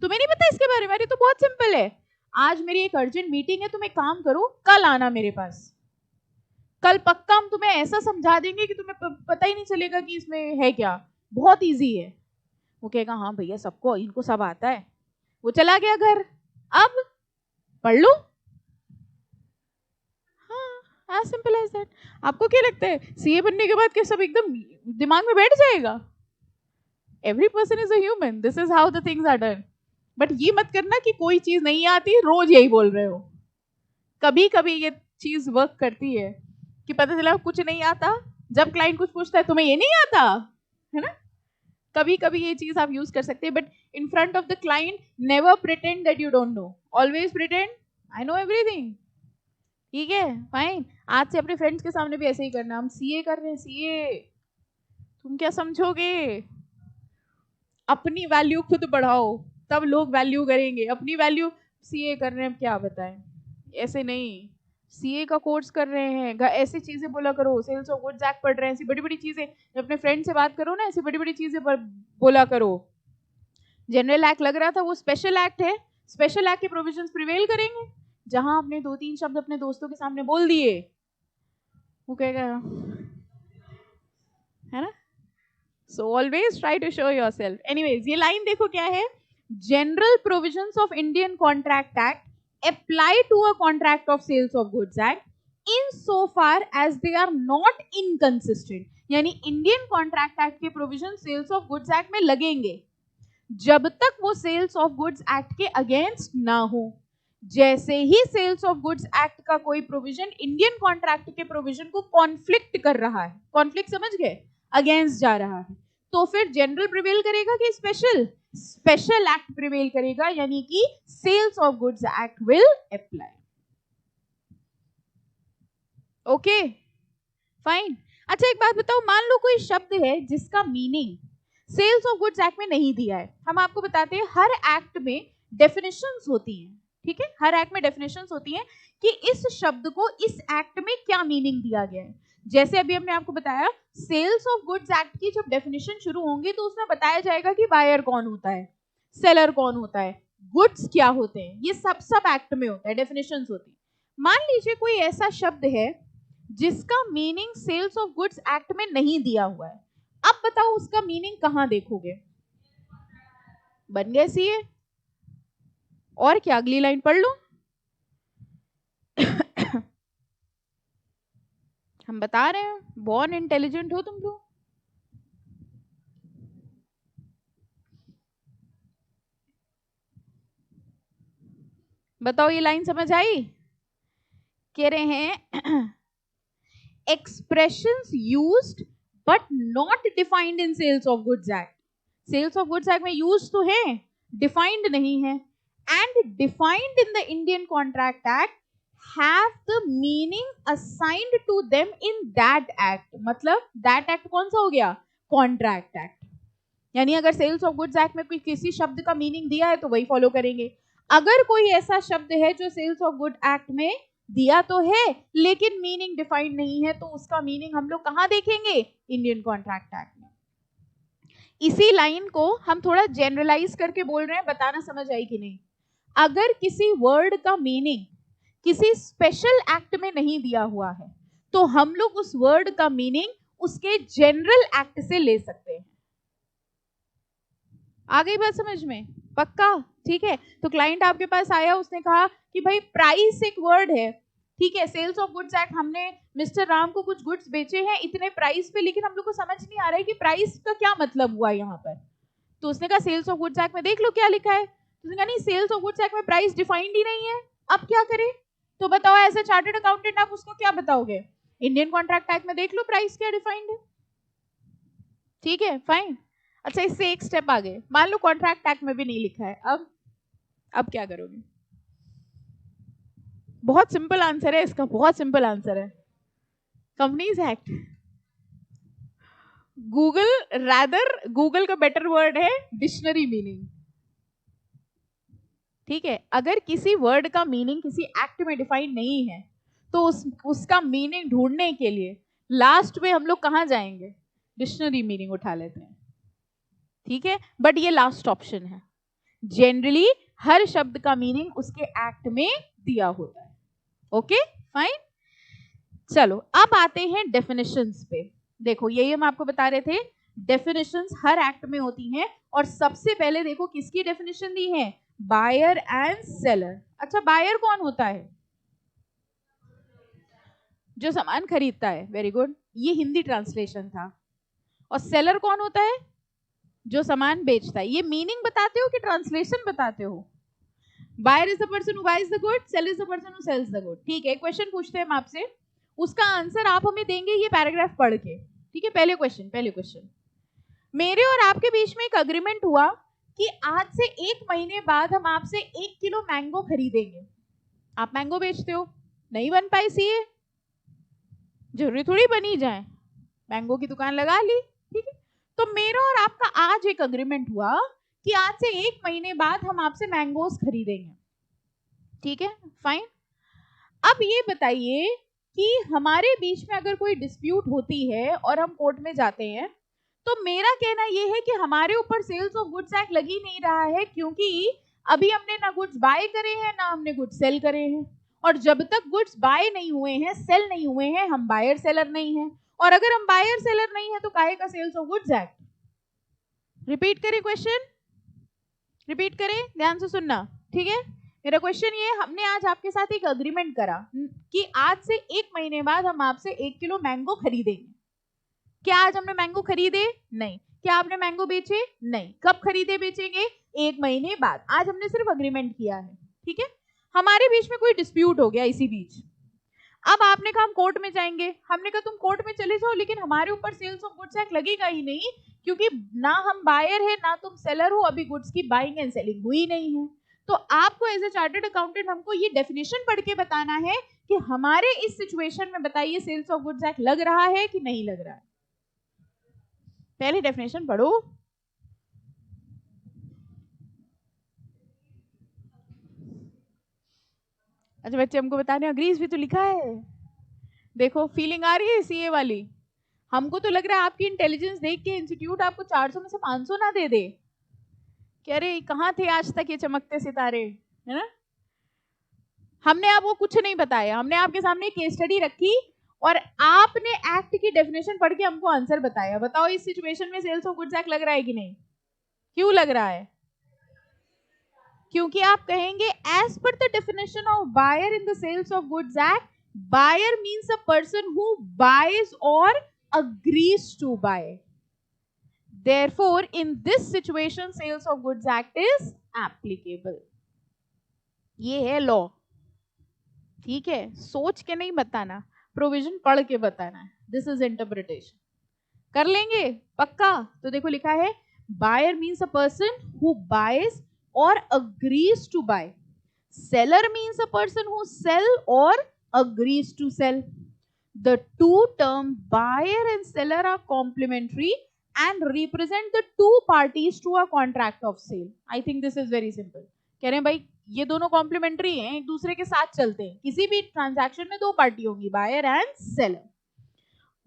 तुम्हें नहीं पता इसके बारे में, अरे तो बहुत सिंपल है, आज मेरी एक अर्जेंट मीटिंग है, तुम एक काम करो कल आना मेरे पास, कल पक्का हम तुम्हें ऐसा समझा देंगे कि तुम्हें पता ही नहीं चलेगा कि इसमें है क्या, बहुत इजी है। वो कहेगा हाँ भैया सबको, इनको सब आता है, वो चला गया घर। अब पढ़ लो, हाँ एज सिंपल एज दैट। आपको क्या लगता है सीए बनने के बाद क्या सब एकदम दिमाग में बैठ जाएगा? Every person is a human, this is how the things are done. But ये मत करना कि कोई चीज नहीं आती रोज यही बोल रहे हो। कभी कभी ये चीज वर्क करती है कि पता चला कुछ नहीं आता, जब क्लाइंट कुछ पूछता है तुम्हें ये नहीं आता है ना, कभी कभी ये चीज आप यूज कर सकते हैं। But in front of the client never pretend that you don't know, always pretend I know everything. ठीक है फाइन, आज से अपने फ्रेंड्स के सामने भी ऐसे ही करना, हम सीए कर रहे हैं, सीए तुम क्या समझोगे, अपनी वैल्यू खुद बढ़ाओ तब लोग वैल्यू करेंगे, अपनी वैल्यू सीए कर रहे हैं क्या बताएं, ऐसे नहीं। सीए का कोर्स कर रहे हैं, ऐसी चीजें बोला करो, सेल्स ऑफ गुड्स एक्ट पढ़ रहे हैं, ऐसी बड़ी बड़ी चीजें, अपने फ्रेंड से बात करो ना, ऐसी बड़ी बड़ी चीजें बोला करो। जनरल एक्ट लग रहा था, वो स्पेशल एक्ट है, स्पेशल एक्ट के प्रोविजंस प्रिवेल करेंगे। जहां आपने 2-3 शब्द अपने दोस्तों के सामने बोल दिए, वो कहेगा है ना। So always try to show yourself. Anyways, ये लाइन देखो क्या है, General provisions of Indian Contract Act apply to a contract of sales of goods act insofar as they are not inconsistent. यानी इंडियन कॉन्ट्रैक्ट एक्ट के provision sales of goods act में लगेंगे जब तक वो सेल्स ऑफ गुड्स एक्ट के against ना हो। जैसे ही सेल्स ऑफ गुड्स एक्ट का कोई प्रोविजन इंडियन कॉन्ट्रैक्ट के प्रोविजन को कॉन्फ्लिक्ट कर रहा है, कॉन्फ्लिक्ट समझ गए, अगेंस्ट जा रहा है, तो फिर जनरल प्रिवेल करेगा कि स्पेशल, स्पेशल एक्ट प्रिवेल करेगा, यानी कि sales of goods act will apply. Okay fine. अच्छा एक बात बताओ, मान लो कोई शब्द है जिसका meaning sales of goods act में नहीं दिया है। हम आपको बताते हैं हर एक्ट में डेफिनेशंस होती हैं, ठीक है, हर एक्ट में डेफिनेशंस होती हैं कि इस शब्द को इस एक्ट में क्या मीनिंग दिया गया है। जैसे अभी हमने आपको बताया सेल्स ऑफ गुड्स एक्ट की जब डेफिनेशन शुरू होंगी तो उसमें बताया जाएगा कि बायर कौन होता है, सेलर कौन होता है, गुड्स क्या होते हैं, ये सब एक्ट में होता है, डेफिनेशंस होती है। मान लीजिए कोई ऐसा शब्द है जिसका meaning sales of goods act में नहीं दिया हुआ है, अब बताओ उसका मीनिंग कहां देखोगे? बन गए सीए। और क्या, अगली लाइन पढ़ लो। हम बता रहे हैं बॉर्न इंटेलिजेंट हो तुम लोग। बताओ ये लाइन समझ आई? कह रहे हैं expressions used but not defined in sales of goods act. Sales of goods act में यूज तो है, डिफाइंड नहीं है। And defined in the Indian contract act have the meaning assigned to them in that act। मतलब that act कौन सा हो गया? Contract act. यानी अगर सेल्स ऑफ गुड्स एक्ट में कोई किसी शब्द का मीनिंग दिया है तो वही फॉलो करेंगे। अगर कोई ऐसा शब्द है जो सेल्स ऑफ गुड एक्ट में दिया तो है लेकिन मीनिंग डिफाइंड नहीं है, तो उसका मीनिंग हम लोग कहां देखेंगे? इंडियन कॉन्ट्रैक्ट एक्ट में। इसी लाइन को हम थोड़ा जनरलाइज करके बोल रहे हैं, बताना समझ आई कि नहीं। अगर किसी वर्ड का मीनिंग किसी स्पेशल एक्ट में नहीं दिया हुआ है तो हम लोग उस वर्ड का मीनिंग उसके जनरल एक्ट से ले सकते हैं। आ गई बात समझ में? पक्का? ठीक है। तो क्लाइंट आपके पास आया, उसने कहा कि भाई प्राइस एक वर्ड है, ठीक है, सेल्स ऑफ गुड्स एक्ट, हमने मिस्टर राम को कुछ गुड्स बेचे हैं इतने प्राइस पे, लेकिन हम लोग को समझ नहीं आ रहा है कि प्राइस का क्या मतलब हुआ यहाँ पर। तो उसने कहा सेल्स ऑफ गुड्स एक्ट में देख लो क्या लिखा है। तो उसने कहा नहीं, सेल्स ऑफ गुड्स एक्ट में प्राइस डिफाइंड ही नहीं है, अब क्या करें? तो बताओ एज ए चार्टर्ड अकाउंटेंट आप उसको क्या बताओगे? इंडियन कॉन्ट्रैक्ट एक्ट में देख लो प्राइस क्या डिफाइंड है। ठीक है फाइन। अच्छा इससे एक स्टेप आगे, मान लो कॉन्ट्रैक्ट एक्ट में भी नहीं लिखा है, अब क्या करोगे? बहुत सिंपल आंसर है इसका, बहुत सिंपल आंसर है, कंपनीज एक्ट। गूगल का बेटर वर्ड है डिक्शनरी मीनिंग। ठीक है, अगर किसी वर्ड का मीनिंग किसी एक्ट में डिफाइन नहीं है तो उसका मीनिंग ढूंढने के लिए लास्ट में हम लोग कहां जाएंगे? डिक्शनरी मीनिंग उठा लेते हैं। ठीक है, बट ये लास्ट ऑप्शन है। जनरली हर शब्द का मीनिंग उसके एक्ट में दिया होता है। Okay fine. चलो अब आते हैं डेफिनेशंस पे। देखो यही हम आपको बता रहे थे, डेफिनेशंस हर एक्ट में होती हैं, और सबसे पहले देखो किसकी डेफिनेशन दी है, बायर एंड सेलर। अच्छा, बायर कौन होता है, जो सामान खरीदता है, वेरी गुड, ये हिंदी ट्रांसलेशन था। और सेलर कौन होता है, जो सामान बेचता है। ये मीनिंग बताते हो कि ट्रांसलेशन बताते हो? Buyer is the person who buys the good, seller is the person who sells the good. ठीक है, एक क्वेश्चन पूछते हैं हम आपसे, उसका आंसर आप हमें देंगे ये पैराग्राफ पढ़ के। ठीक है, पहले क्वेश्चन, मेरे और आपके बीच में एक अग्रीमेंट हुआ कि आज से 1 महीने बाद हम आपसे 1 किलो मैंगो खरीदेंगे। आप मैंगो बेचते हो, नहीं बन पाई सीए, जरूरी थोड़ी बनी जाए, मैंगो की दुकान लगा ली। ठीक है, तो मेरा और आपका आज एक अग्रीमेंट हुआ कि आज से 1 महीने बाद हम आपसे मैंगोस खरीदेंगे। ठीक है, फाइन। अब ये बताइए कि हमारे बीच में अगर कोई डिस्प्यूट होती है और हम कोर्ट में जाते हैं, तो मेरा कहना यह है कि हमारे ऊपर सेल्स ऑफ गुड्स एक्ट लग ही नहीं रहा है, क्योंकि अभी हमने ना गुड्स बाय करे हैं ना हमने गुड्स सेल करे हैं, और जब तक गुड्स बाय नहीं हुए हैं, सेल नहीं हुए हैं, हम बायर सेलर नहीं हैं। और अगर हम बायर सेलर नहीं है तो काहे का sales of goods act? Repeat करें क्वेश्चन, रिपीट करें, ध्यान से सुनना। ठीक है, मेरा क्वेश्चन ये, हमने आज आपके साथ एक अग्रीमेंट करा कि आज से 1 महीने बाद हम आपसे 1 किलो मैंगो खरीदेंगे। क्या आज हमने मैंगो खरीदे? नहीं। क्या आपने मैंगो बेचे? नहीं। कब खरीदे बेचेंगे? 1 महीने बाद। आज हमने सिर्फ अग्रीमेंट किया है। ठीक है, हमारे बीच में कोई डिस्प्यूट हो गया इसी बीच। अब आपने कहा हम कोर्ट में जाएंगे, हमने कहा तुम कोर्ट में चले जाओ, लेकिन हमारे ऊपर सेल्स ऑफ गुड्स एक्ट लगेगा ही नहीं, क्योंकि ना हम बायर है ना तुम सेलर हो, अभी गुड्स की बाइंग एंड सेलिंग हुई नहीं है। तो आपको एज ए चार्टर्ड अकाउंटेंट हमको ये डेफिनेशन पढ़ के बताना है कि हमारे इस सिचुएशन में बताइए सेल्स ऑफ गुड्स एक्ट लग रहा है कि नहीं लग रहा है। पहले डेफिनेशन पढ़ो। अच्छा बच्चे हमको बताने, अग्रीज भी तो लिखा है। देखो फीलिंग आ रही है सीए वाली। हमको तो लग रहा है आपकी इंटेलिजेंस देख के इंस्टीट्यूट आपको 400 में से 500 ना दे दे। कह रहे कहाँ थे आज तक ये चमकते सितारे, है ना। हमने आपको कुछ नहीं बताया, हमने आपके सामने केस स्टडी रखी और आपने एक्ट की डेफिनेशन पढ़ के हमको आंसर बताया। बताओ इस सिचुएशन में सेल्स ऑफ गुड्स एक्ट लग रहा है कि नहीं? क्यों लग रहा है? क्योंकि आप कहेंगे as per the definition of buyer in the sales of goods act, buyer means a person who buys or agrees to buy. Therefore, in this situation, Sales of Goods Act is applicable. ये है law. ठीक है, सोच के नहीं बताना, provision पढ़ के बताना है। This is interpretation. कर लेंगे पक्का? तो देखो लिखा है buyer means a person who buys or agrees to buy. Seller means a person who sell or agrees to sell. The two terms buyer and seller are complementary and represent the two parties to a contract of sale. I think this is very simple. कह रहे हैं भाई ये दोनों complementary हैं, एक दूसरे के साथ चलते हैं। किसी भी ट्रांजैक्शन में दो पार्टी होंगी, buyer and seller.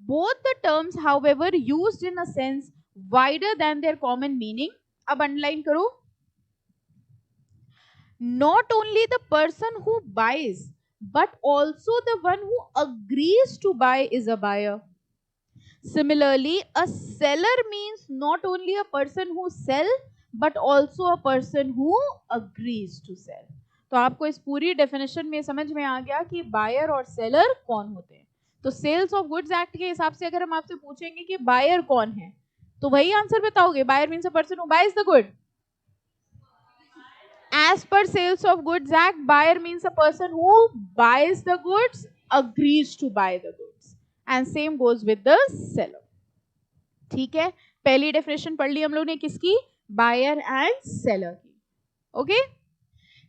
Both the terms, however, used in a sense wider than their common meaning. अब अंडरलाइन करो। Not only the person who buys, but also the one who agrees to buy is a buyer. Similarly, a seller means not only a person who sells, but also a person who agrees to sell. तो आपको इस पूरी definition में समझ में आ गया कि buyer और सेलर कौन होते हैं। तो सेल्स ऑफ गुड्स एक्ट के हिसाब से अगर हम आपसे पूछेंगे कि बायर कौन है, तो वही आंसर बताओगे, buyer means a person who buys the good. As per Sales of Goods Act, buyer means a person who buys the goods, agrees to buy the goods, and same goes with the seller. ठीक है, पहली definition पढ़ ली हम लोग ने किसकी, buyer and seller की। Okay,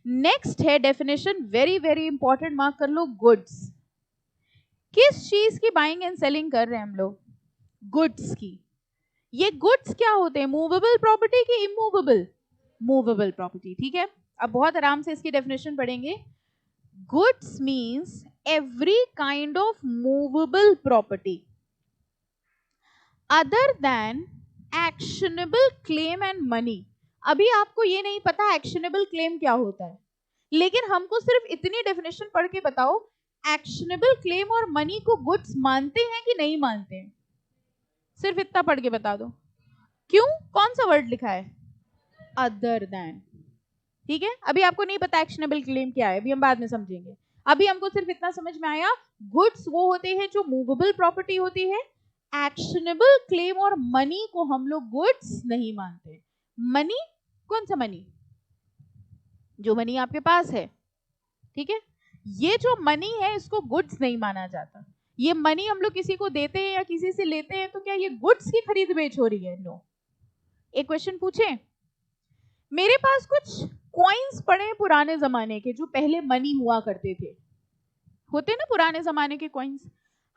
next है definition, very very important, mark कर लो, गुड्स। किस चीज की बाइंग एंड सेलिंग कर रहे हैं हम लोग? गुड्स की। ये गुड्स क्या होते हैं, मूवेबल प्रॉपर्टी की इमूवेबल? Movable property. ठीक है, अब बहुत आराम से इसकी डेफिनेशन पढ़ेंगे। Goods means every kind of movable property other than actionable claim and money. अभी आपको ये नहीं पता एक्शनेबल क्लेम क्या होता है, लेकिन हमको सिर्फ इतनी डेफिनेशन पढ़ के बताओ, एक्शनेबल क्लेम और मनी को गुड्स मानते हैं कि नहीं मानते हैं? सिर्फ इतना पढ़ के बता दो। क्यों, कौन सा वर्ड लिखा है, अदर देन, ठीक है। अभी आपको नहीं पता एक्शनेबल क्लेम क्या है, अभी हम बाद में समझेंगे। अभी हमको सिर्फ इतना समझ में आया, गुड्स वो होते हैं जो मूवेबल प्रॉपर्टी होती है, एक्शनेबल क्लेम और मनी को हम लोग गुड्स नहीं मानते। मनी, कौन सा मनी, जो मनी आपके पास है, ठीक है, ये जो मनी है इसको गुड्स नहीं माना जाता। ये मनी हम लोग किसी को देते हैं या किसी से लेते हैं तो क्या ये गुड्स की खरीद बेच हो रही है? नो। एक क्वेश्चन पूछे, मेरे पास कुछ कॉइन्स पड़े हैं पुराने जमाने के, जो पहले मनी हुआ करते थे, होते ना पुराने जमाने के कॉइन्स,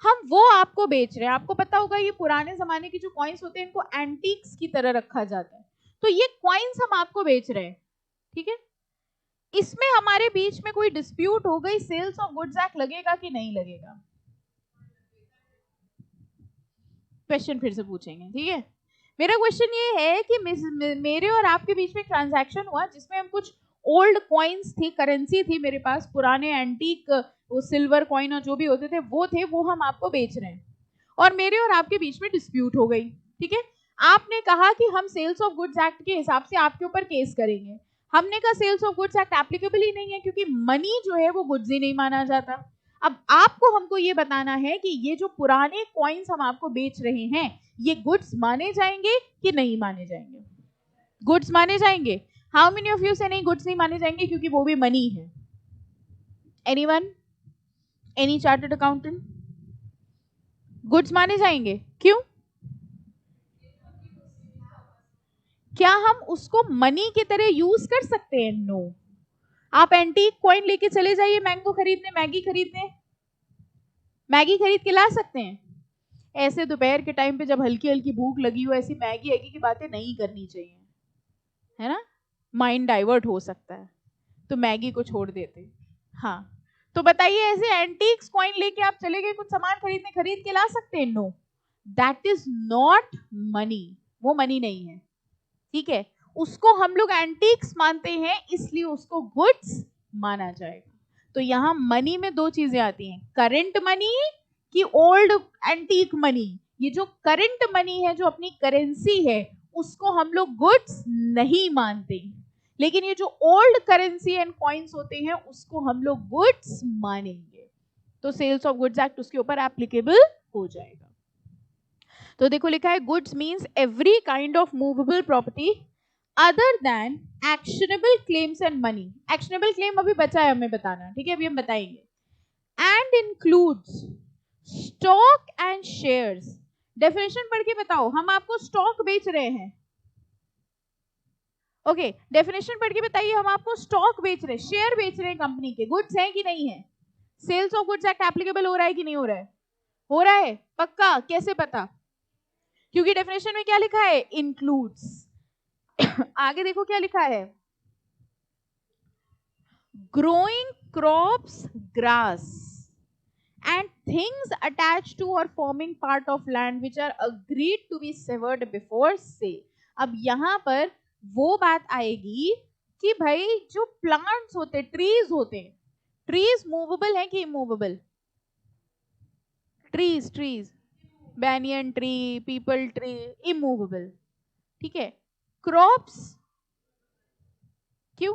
हम वो आपको बेच रहे हैं। आपको पता होगा ये पुराने जमाने के जो कॉइन्स होते हैं इनको एंटीक्स की तरह रखा जाता है, तो ये कॉइन्स हम आपको बेच रहे हैं, ठीक है। इसमें हमारे बीच में कोई डिस्प्यूट हो गई, सेल्स ऑफ गुड्स एक्ट लगेगा कि नहीं लगेगा? क्वेश्चन फिर से पूछेंगे, ठीक है। मेरा क्वेश्चन ये है कि मेरे और आपके बीच में ट्रांजैक्शन हुआ जिसमें हम कुछ ओल्ड कॉइन्स थी, करेंसी थी मेरे पास, पुराने एंटीक, वो सिल्वर कॉइन और जो भी होते थे वो हम आपको बेच रहे हैं, और मेरे और आपके बीच में डिस्प्यूट हो गई, ठीक है। आपने कहा कि हम सेल्स ऑफ गुड्स एक्ट के हिसाब से आपके ऊपर केस करेंगे। हमने कहा sales of goods act applicable ही नहीं है क्योंकि मनी जो है वो गुड्स ही नहीं माना जाता। अब आपको हमको ये बताना है कि ये जो पुराने कॉइन्स हम आपको बेच रहे हैं ये गुड्स माने जाएंगे कि नहीं माने जाएंगे? गुड्स माने जाएंगे। हाउ मेनी ऑफ यू से नहीं गुड्स नहीं माने जाएंगे क्योंकि वो भी मनी है? Anyone, any chartered accountant? Goods माने जाएंगे, क्यों? क्या हम उसको मनी की तरह यूज कर सकते हैं? नो। आप एंटीक कॉइन लेके चले जाइए मैंगो खरीदने, मैगी खरीदने, मैगी खरीद के ला सकते हैं। ऐसे दोपहर के टाइम पे जब हल्की हल्की भूख लगी हो, ऐसी मैगी एगी की बातें नहीं करनी चाहिए, है ना, माइंड डाइवर्ट हो सकता है, तो मैगी को छोड़ देते। हाँ, तो बताइए ऐसे एंटीक्स कॉइन लेके आप चले गए कुछ सामान खरीदने, खरीद के ला सकते हैं? No, that is not money, वो मनी नहीं है, ठीक है। उसको हम लोग एंटीक्स मानते हैं इसलिए उसको गुड्स माना जाएगा। तो यहां मनी में दो चीजें आती हैं, करंट मनी कि ओल्ड एंटीक मनी। ये जो करंट मनी है, जो अपनी करेंसी है, उसको हम लोग गुड्स नहीं मानते, लेकिन ये जो ओल्ड करेंसी एंड कॉइन्स होते हैं उसको हम लोग गुड्स मानेंगे, तो सेल्स ऑफ गुड्स एक्ट उसके ऊपर एप्लीकेबल हो जाएगा। तो देखो लिखा है goods means every kind of movable property other than actionable claims and money. Actionable claim अभी बचा है हमें बताना, ठीक है, अभी हम बताएंगे। And includes stock and shares. Definition पढ़ के बताओ, हम आपको स्टॉक बेच रहे हैं, ओके, डेफिनेशन पढ़ के बताइए, हम आपको स्टॉक बेच रहे हैं, शेयर बेच रहे हैं कंपनी के, गुड्स है कि नहीं है? Sales of goods act applicable हो रहा है कि नहीं हो रहा है? हो रहा है, पक्का? कैसे पता? क्योंकि डेफिनेशन में क्या लिखा है? इंक्लूड्स। आगे देखो क्या लिखा है, growing crops, grass and things attached to or forming part of land which are agreed to be severed before sale। अब यहां पर वो बात आएगी कि भाई जो प्लांट्स होते, ट्रीज होते हैं, ट्रीज मूवेबल है कि immovable? Trees banyan tree, people tree, immovable, ठीक है। क्रॉप्स, क्यों?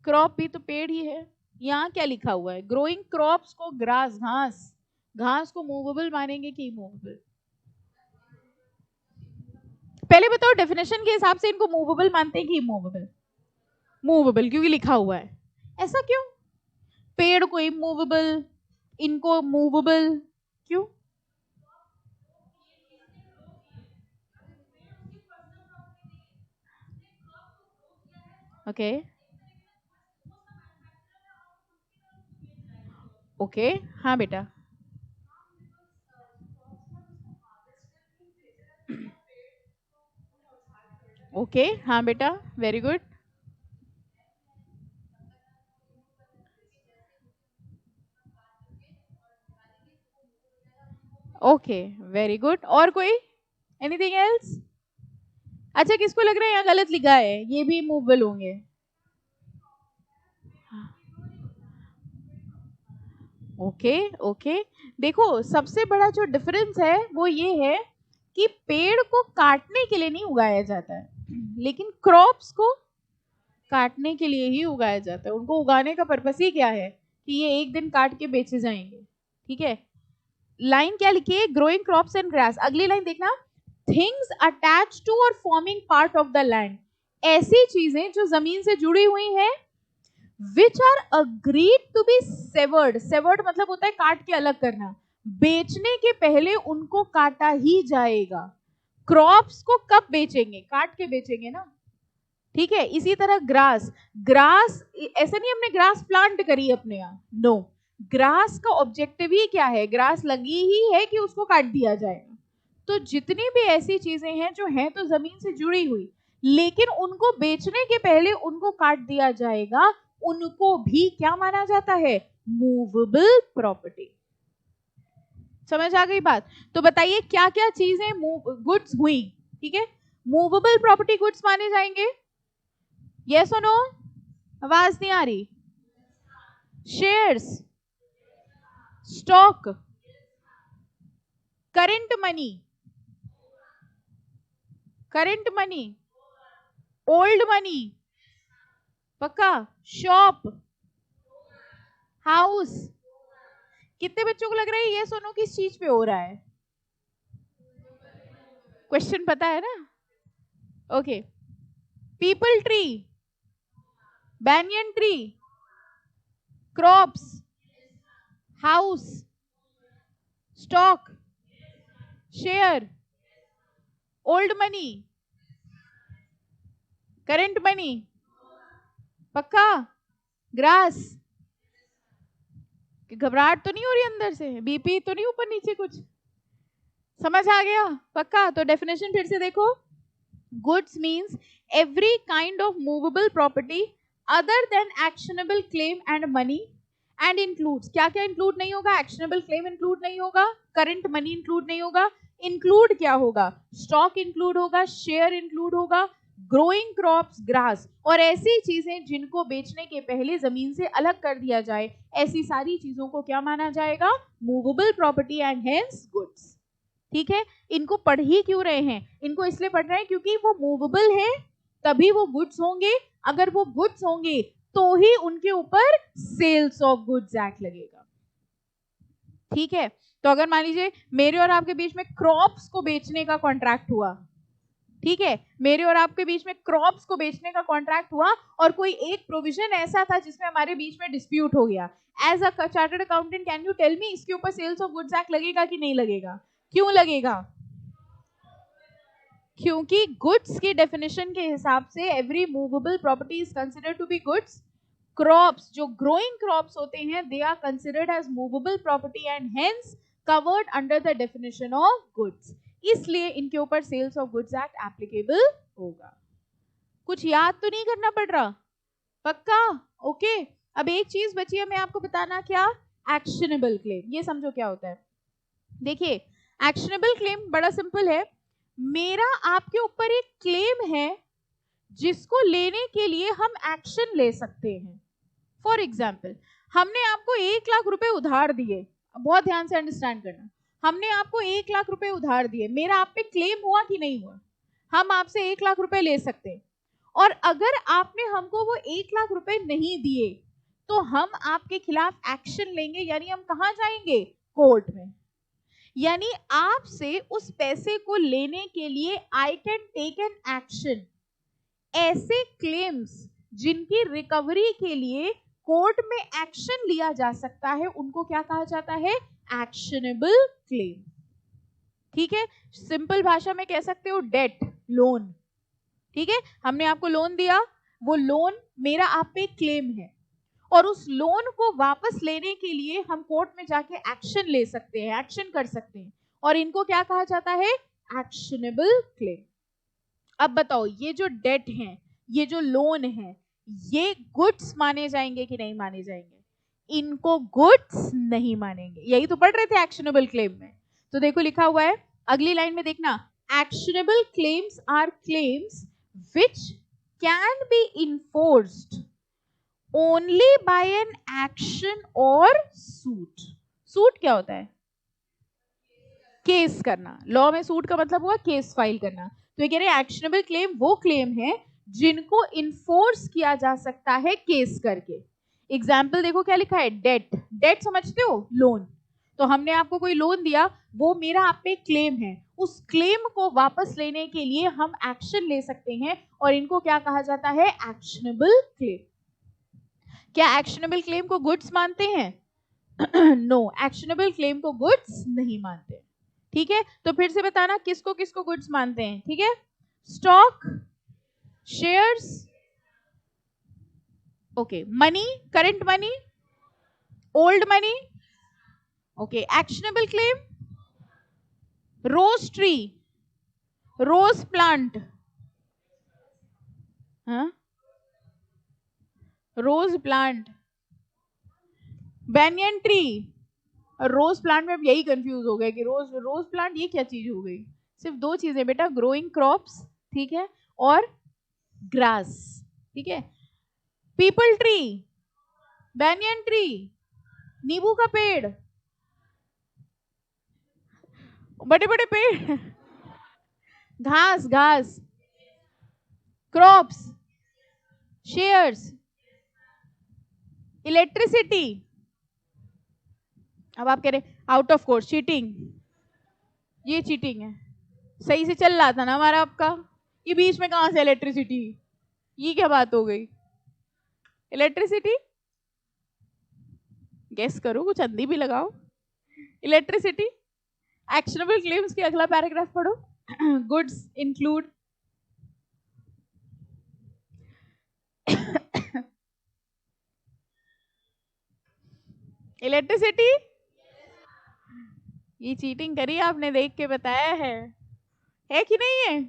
क्रॉप भी तो पेड़ ही है। यहाँ क्या लिखा हुआ है? ग्रोइंग क्रॉप्स को ग्रास, घास, घास को मूवेबल मानेंगे कि इमूवेबल? पहले बताओ डेफिनेशन के हिसाब से इनको मूवेबल मानते हैं कि इमूवेबल? मूवेबल, क्योंकि लिखा हुआ है। ऐसा क्यों? पेड़ को इमूवेबल, इनको मूवेबल, क्यों? ओके ओके, हाँ बेटा, ओके, हाँ बेटा, very good, okay, very good. और कोई, एनीथिंग एल्स? अच्छा, किसको लग रहा है यहाँ गलत लिखा है, ये भी मूवेबल होंगे? ओके ओके, देखो सबसे बड़ा जो डिफरेंस है वो ये है कि पेड़ को काटने के लिए नहीं उगाया जाता है, लेकिन क्रॉप्स को काटने के लिए ही उगाया जाता है। उनको उगाने का पर्पस ही क्या है कि ये एक दिन काट के बेचे जाएंगे। ठीक है, लाइन क्या लिखी है? Growing crops and grass. अगली लाइन देखना, things attach to or forming part of the land. ऐसी चीजें जो जमीन से जुड़ी हुई हैं, which are agreed to be severed. Severed मतलब होता है काट के अलग करना। बेचने के पहले उनको काटा ही जाएगा। क्रॉप्स को कब बेचेंगे? काट के बेचेंगे ना। ठीक है, इसी तरह ग्रास, ग्रास ऐसा नहीं हमने ग्रास प्लांट करी अपने यहाँ, नो, ग्रास का ऑब्जेक्टिव ही क्या है? ग्रास लगी ही है कि उसको काट दिया जाएगा। तो जितनी भी ऐसी चीजें हैं जो हैं तो जमीन से जुड़ी हुई, लेकिन उनको बेचने के पहले उनको काट दिया जाएगा, उनको भी क्या माना जाता है? Movable property. समझ आ गई बात? तो बताइए क्या क्या चीजें गुड्स हुई? ठीक है, मूवेबल प्रॉपर्टी गुड्स माने जाएंगे? यस और नो? आवाज नहीं आ रही। Shares, stock, current money, current money, old money, पक्का, शॉप, हाउस। कितने बच्चों को लग रहा है ये सुनो किस चीज पे हो रहा है? क्वेश्चन पता है ना? Okay, people tree, banyan tree, crops, house, stock, share, old money, current money, पक्का, ग्रास। घबराहट तो नहीं हो रही अंदर से? बीपी तो नहीं ऊपर नीचे कुछ? समझ आ गया? पक्का? तो डेफिनेशन फिर से देखो, goods means every kind of movable property other than actionable claim and money, and includes, क्या क्या इंक्लूड नहीं होगा? एक्शनेबल क्लेम इंक्लूड नहीं होगा, करंट मनी इंक्लूड नहीं होगा, इंक्लूड क्या होगा? स्टॉक इंक्लूड होगा, शेयर इंक्लूड होगा, ग्रोइंग क्रॉप्स, ग्रास, और ऐसी चीजें जिनको बेचने के पहले जमीन से अलग कर दिया जाए, ऐसी सारी चीजों को क्या माना जाएगा? Movable property and hence goods. ठीक है, इनको पढ़ ही क्यों रहे हैं? इनको इसलिए पढ़ रहे हैं क्योंकि वो मूवेबल है तभी वो गुड्स होंगे, अगर वो गुड्स होंगे तो ही उनके ऊपर सेल्स ऑफ गुड्स एक्ट लगेगा। ठीक है, तो अगर मान लीजिए मेरे और आपके बीच में क्रॉप्स को बेचने का कॉन्ट्रैक्ट हुआ, ठीक है, मेरे और आपके बीच में क्रॉप्स को बेचने का कॉन्ट्रैक्ट हुआ, और कोई एक प्रोविजन ऐसा था जिसमें हमारे बीच में डिस्प्यूट हो गया, as a chartered accountant can you tell me इसके ऊपर सेल्स ऑफ गुड्स एक्ट लगेगा कि नहीं लगेगा? क्यों लगेगा? क्योंकि गुड्स की डेफिनेशन के हिसाब से every movable property is considered to be goods. Crops, जो ग्रोइंग क्रॉप्स होते हैं, they are considered as movable property and hence covered under the definition of goods, इसलिए इनके ऊपर sales of goods act applicable होगा। कुछ याद तो नहीं करना पड़ रहा? पक्का? ओके, अब एक चीज बची है मैं आपको बताना, क्या? Actionable claim. ये समझो क्या होता है। देखिए, एक्शनेबल क्लेम बड़ा सिंपल है, मेरा आपके ऊपर एक क्लेम है जिसको लेने के लिए हम एक्शन ले सकते हैं। फॉर एग्जाम्पल, हमने आपको 1 लाख रुपए उधार दिए, बहुत ध्यान से अंडरस्टैंड करना, हमने आपको 1 लाख रुपए उधार दिए, मेरा आप पे क्लेम हुआ कि नहीं हुआ? हम आपसे 1 लाख रुपए ले सकते हैं, और अगर आपने हमको वो 1 लाख रुपए नहीं दिए तो हम आपके खिलाफ एक्शन लेंगे, यानी हम कहां जाएंगे? कोर्ट में। यानी आपसे उस पैसे को लेने के लिए I can take an action. ऐसे क्लेम्स जिनकी रिकवरी के लिए कोर्ट में एक्शन लिया जा सकता है, उनको क्या कहा जाता है? Actionable claim. ठीक है, सिंपल भाषा में कह सकते हो डेट, लोन। ठीक है, हमने आपको लोन दिया, वो लोन मेरा आप पे क्लेम है, और उस लोन को वापस लेने के लिए हम कोर्ट में जाके एक्शन ले सकते हैं, एक्शन कर सकते हैं, और इनको क्या कहा जाता है? Actionable claim. अब बताओ, ये जो डेट है, ये जो लोन है, ये गुड्स माने जाएंगे कि नहीं माने जाएंगे? इनको गुड्स नहीं मानेंगे, यही तो पढ़ रहे थे एक्शनेबल क्लेम में। तो देखो लिखा हुआ है अगली लाइन में, देखना, actionable claims are claims which can be enforced only by an action or suit. Suit क्या होता है? केस करना, लॉ में सूट का मतलब हुआ केस फाइल करना। तो ये कह रहे हैं एक्शनेबल क्लेम वो क्लेम है जिनको इन्फोर्स किया जा सकता है केस करके। एग्जाम्पल देखो क्या लिखा है, डेट, डेट समझते हो, लोन। तो हमने आपको कोई लोन दिया, वो मेरा आप पे क्लेम है, उस क्लेम को वापस लेने के लिए हम एक्शन ले सकते हैं और इनको क्या कहा जाता है, एक्शनेबल क्लेम। क्या एक्शनेबल क्लेम को गुड्स मानते हैं? नो, एक्शनेबल क्लेम को गुड्स नहीं मानते। ठीक है, तो फिर से बताना किसको किसको गुड्स मानते हैं। ठीक है, stock, shares, okay, money, current money, old money, okay, actionable claim, rose tree, rose plant, हाँ, rose plant, banyan tree. Rose plant में अब यही कंफ्यूज हो गए कि रोज रोज प्लांट ये क्या चीज हो गई। सिर्फ दो चीजें बेटा, ग्रोइंग क्रॉप्स, ठीक है, और ग्रास। ठीक है, पीपल ट्री, बैनियन ट्री, नींबू का पेड़, बड़े बड़े पेड़, घास घास, क्रॉप्स, शेयर्स, इलेक्ट्रिसिटी। अब आप कह रहे आउट ऑफ कोर्स, चीटिंग, ये चीटिंग है। सही से चल रहा था ना हमारा आपका, ये बीच में कहां से इलेक्ट्रिसिटी, ये क्या बात हो गई। इलेक्ट्रिसिटी, गेस करो, कुछ अंधी भी लगाओ। इलेक्ट्रिसिटी। एक्शनेबल क्लेम्स की अगला पैराग्राफ पढ़ो। Goods include electricity. ये चीटिंग करी आपने, देख के बताया है कि नहीं है,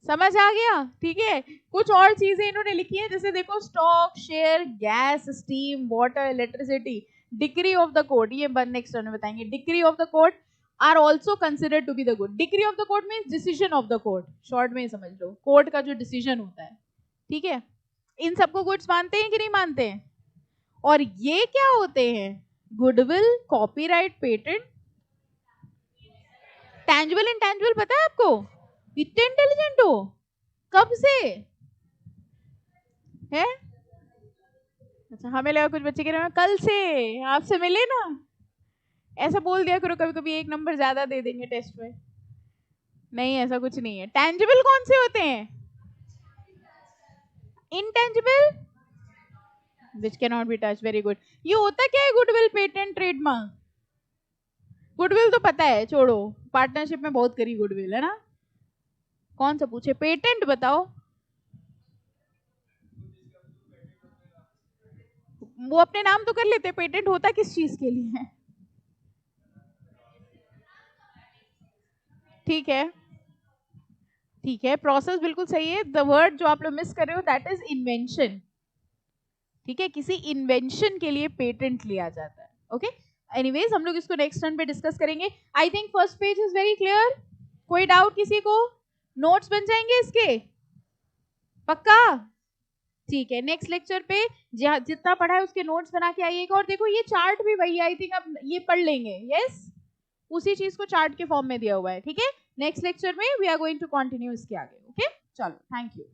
समझ आ गया। ठीक है, कुछ और चीजें इन्होंने लिखी है, जैसे देखो stock, share, gas, steam, water, electricity, decree of the court, ये नेक्स्ट में बताएंगे। Decree of the court are also considered to be the good. Decree of the court means decision of the court, short में ही समझ लो, court का जो decision होता है। ठीक है, इन सबको गुड्स मानते हैं कि नहीं मानते हैं? और ये क्या होते हैं, goodwill, copyright, patent, tangible intangible पता है आपको? इतने इंटेलिजेंट हो, कब से है? अच्छा, हमें लगा कुछ बच्चे कह रहे हैं कल से आपसे मिले ना, ऐसा बोल दिया करो, कभी कभी एक नंबर ज्यादा दे देंगे टेस्ट में। नहीं, ऐसा कुछ नहीं है। टैंजिबल कौन से होते हैं? Intangible which can not be touch, very good. ये होता क्या है गुडविल, पेटेंट, ट्रेडमार्क? गुडविल तो पता है, छोड़ो, पार्टनरशिप में बहुत करी गुडविल, है ना। कौन सा पूछे, पेटेंट बताओ। वो अपने नाम तो कर लेते, पेटेंट होता किस चीज के लिए है? ठीक है, ठीक है, प्रोसेस बिल्कुल सही है। द वर्ड जो आप लोग मिस कर रहे हो दैट इज इन्वेंशन। ठीक है, किसी इन्वेंशन के लिए पेटेंट लिया जाता है। ओके, एनीवेज हम लोग इसको नेक्स्ट टर्न पे डिस्कस करेंगे। I think first page is very clear. कोई डाउट किसी को? नोट्स बन जाएंगे इसके, पक्का? ठीक है, नेक्स्ट लेक्चर पे जितना पढ़ा है उसके नोट्स बना के आइएगा। और देखो ये चार्ट भी वही, आई थिंक अब ये पढ़ लेंगे। यस, उसी चीज को चार्ट के फॉर्म में दिया हुआ है। ठीक है, नेक्स्ट लेक्चर में we are going to continue इसके आगे। ओके, चलो, थैंक यू।